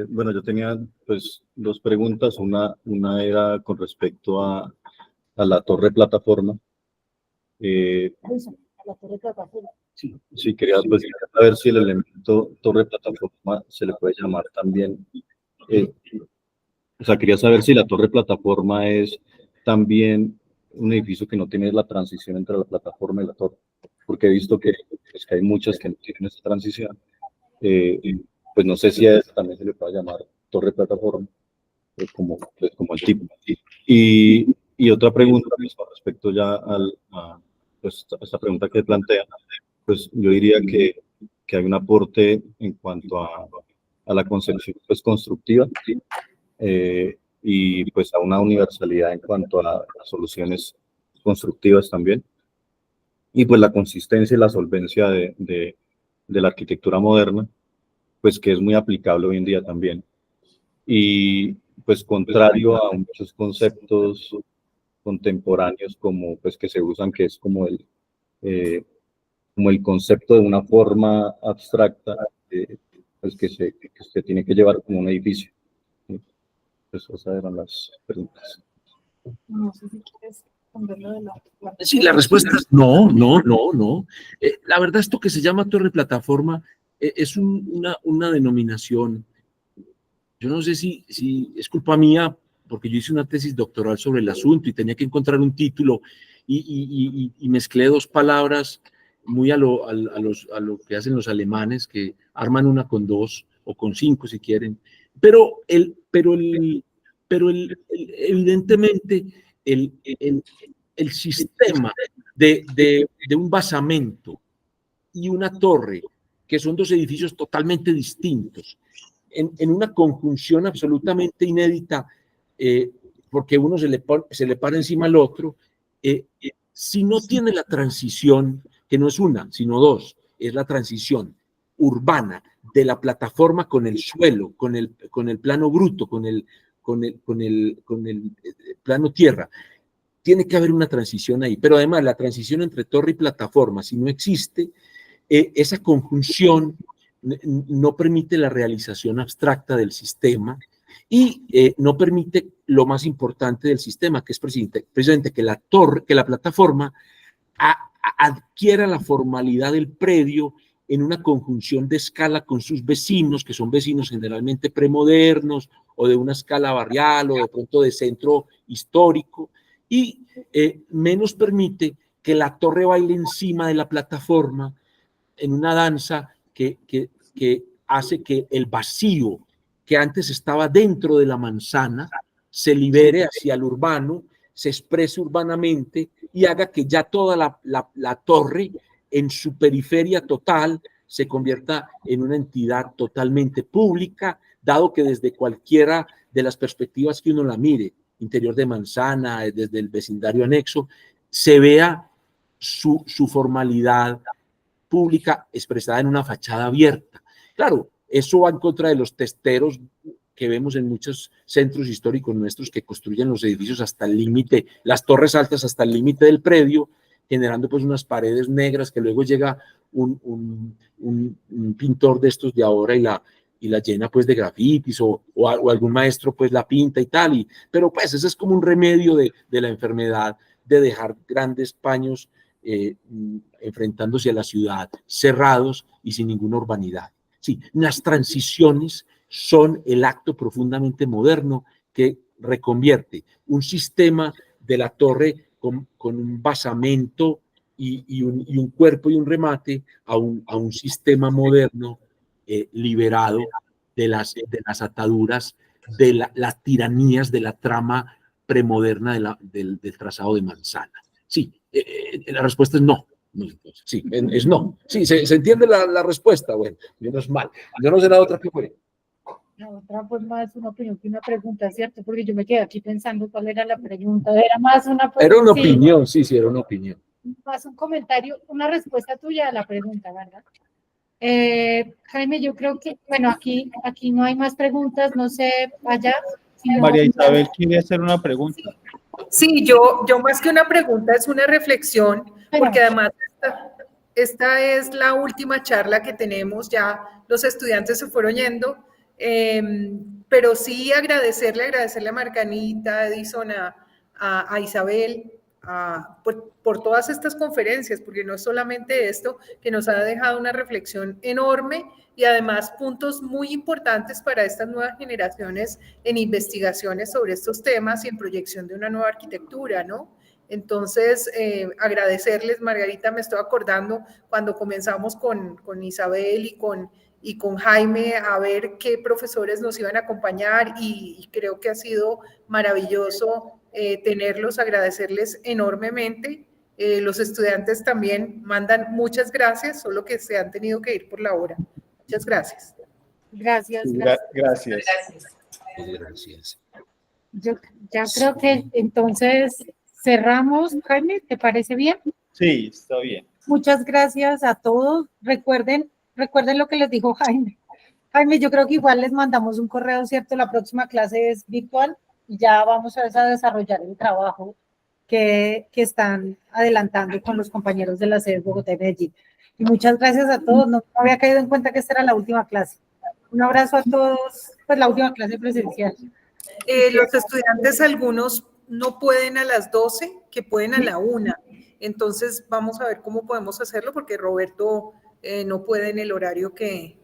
Bueno, yo tenía pues dos preguntas. Una era con respecto a la torre plataforma. La torre plataforma. Sí, quería pues saber si el elemento torre plataforma se le puede llamar también. O sea, quería saber si la torre plataforma es también un edificio que no tiene la transición entre la plataforma y la torre. porque he visto que, pues, que hay muchas que no tienen esa transición. Pues no sé si a esa también se le puede llamar torre plataforma, pues como el tipo. Y otra pregunta, pues, con respecto ya a pues, esta pregunta que plantea, pues yo diría que hay un aporte en cuanto a la concepción, pues, constructiva, y pues a una universalidad en cuanto a las soluciones constructivas también, y pues la consistencia y la solvencia de la arquitectura moderna, pues que es muy aplicable hoy en día también. Y pues contrario a muchos conceptos contemporáneos como pues que se usan, que es como el concepto de una forma abstracta, pues que se tiene que llevar como un edificio. ¿Sí? Pues esas eran las preguntas. No sé si quieres responderlo de la. Sí, la respuesta es no, no, no, no. La verdad, esto que se llama torre plataforma es una denominación. Yo no sé si es culpa mía, porque yo hice una tesis doctoral sobre el asunto y tenía que encontrar un título y mezclé dos palabras muy a lo que hacen los alemanes, que arman una con dos o con cinco si quieren. Pero evidentemente el sistema de un basamento y una torre, que son dos edificios totalmente distintos, en una conjunción absolutamente inédita, porque uno se le para encima al otro, si no tiene la transición, que no es una, sino dos, es la transición urbana de la plataforma con el suelo, con el plano bruto, con el plano tierra. Tiene que haber una transición ahí, pero además la transición entre torre y plataforma, si no existe, esa conjunción no permite la realización abstracta del sistema y no permite lo más importante del sistema, que es precisamente que la plataforma adquiera la formalidad del predio en una conjunción de escala con sus vecinos, que son vecinos generalmente premodernos o de una escala barrial o de pronto de centro histórico, y menos permite que la torre baile encima de la plataforma en una danza que hace que el vacío que antes estaba dentro de la manzana se libere hacia el urbano, se exprese urbanamente y haga que ya toda la torre en su periferia total se convierta en una entidad totalmente pública, dado que desde cualquiera de las perspectivas que uno la mire, interior de manzana, desde el vecindario anexo, se vea su formalidad pública expresada en una fachada abierta. Claro, eso va en contra de los testeros que vemos en muchos centros históricos nuestros que construyen los edificios hasta el límite, las torres altas hasta el límite del predio, generando pues unas paredes negras que luego llega un pintor de estos de ahora y la llena pues de grafitis o algún maestro pues la pinta y tal, pero pues ese es como un remedio de la enfermedad de dejar grandes paños enfrentándose a la ciudad, cerrados y sin ninguna urbanidad. Sí, las transiciones son el acto profundamente moderno que reconvierte un sistema de la torre con un basamento y un cuerpo y un remate a un sistema moderno liberado de las ataduras, de las tiranías de la trama premoderna del trazado de manzana. Sí, la respuesta es no. Sí, es no. Sí, se entiende la respuesta. Bueno, menos mal. Yo no sé la otra que fue. La otra pues más una opinión que una pregunta, ¿cierto? Porque yo me quedé aquí pensando cuál era la pregunta. Era más una Era una opinión, sí, era una opinión. Más un comentario, una respuesta tuya a la pregunta, ¿verdad? Jaime, yo creo que, bueno, aquí no hay más preguntas, no sé, allá. Si no, María Isabel quiere hacer una pregunta. Sí, yo más que una pregunta es una reflexión, porque además esta es la última charla que tenemos, ya los estudiantes se fueron yendo, pero sí agradecerle a Margarita, a Edison, a Isabel, por todas estas conferencias, porque no es solamente esto, que nos ha dejado una reflexión enorme y además puntos muy importantes para estas nuevas generaciones en investigaciones sobre estos temas y en proyección de una nueva arquitectura, ¿no? Entonces, agradecerles, Margarita, me estoy acordando cuando comenzamos con Isabel y con Jaime a ver qué profesores nos iban a acompañar y creo que ha sido maravilloso tenerlos, agradecerles enormemente. Los estudiantes también mandan muchas gracias, solo que se han tenido que ir por la hora. Muchas gracias. Gracias. Gracias. Gracias. Yo ya creo que entonces cerramos, Jaime, ¿te parece bien? Sí, está bien. Muchas gracias a todos. Recuerden lo que les dijo Jaime. Jaime, yo creo que igual les mandamos un correo, ¿cierto? La próxima clase es virtual y ya vamos a desarrollar el trabajo que están adelantando con los compañeros de la sede de Bogotá y Medellín. Y muchas gracias a todos. No había caído en cuenta que esta era la última clase. Un abrazo a todos, pues la última clase presencial. Los estudiantes, algunos no pueden a las 12, que pueden a la 1. Entonces, vamos a ver cómo podemos hacerlo, porque Roberto no puede en el horario que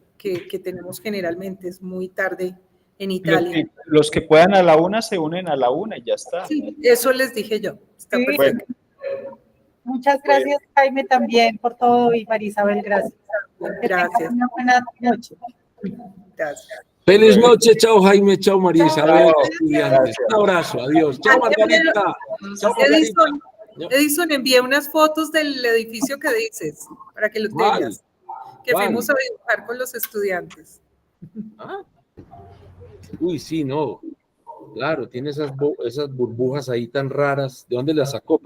tenemos generalmente. Es muy tarde en Italia. Los que puedan a la 1 se unen a la 1 y ya está. Sí, eso les dije yo. Está Sí. perfecto. Muchas gracias, Jaime, también por todo, y Marisabel, gracias. Que tengan Gracias. una buena noche. Gracias. Feliz noche, chao Jaime, chao María Isabel, Chao. estudiantes. Un abrazo, adiós. Chao Margarita. Chao Margarita. Edison, envié unas fotos del edificio que dices, para que lo ¿Cuál? tengas. Que ¿Cuál? fuimos a dibujar con los estudiantes. Ah. Uy, sí, no. Claro, tiene esas burbujas ahí tan raras. ¿De dónde las sacó?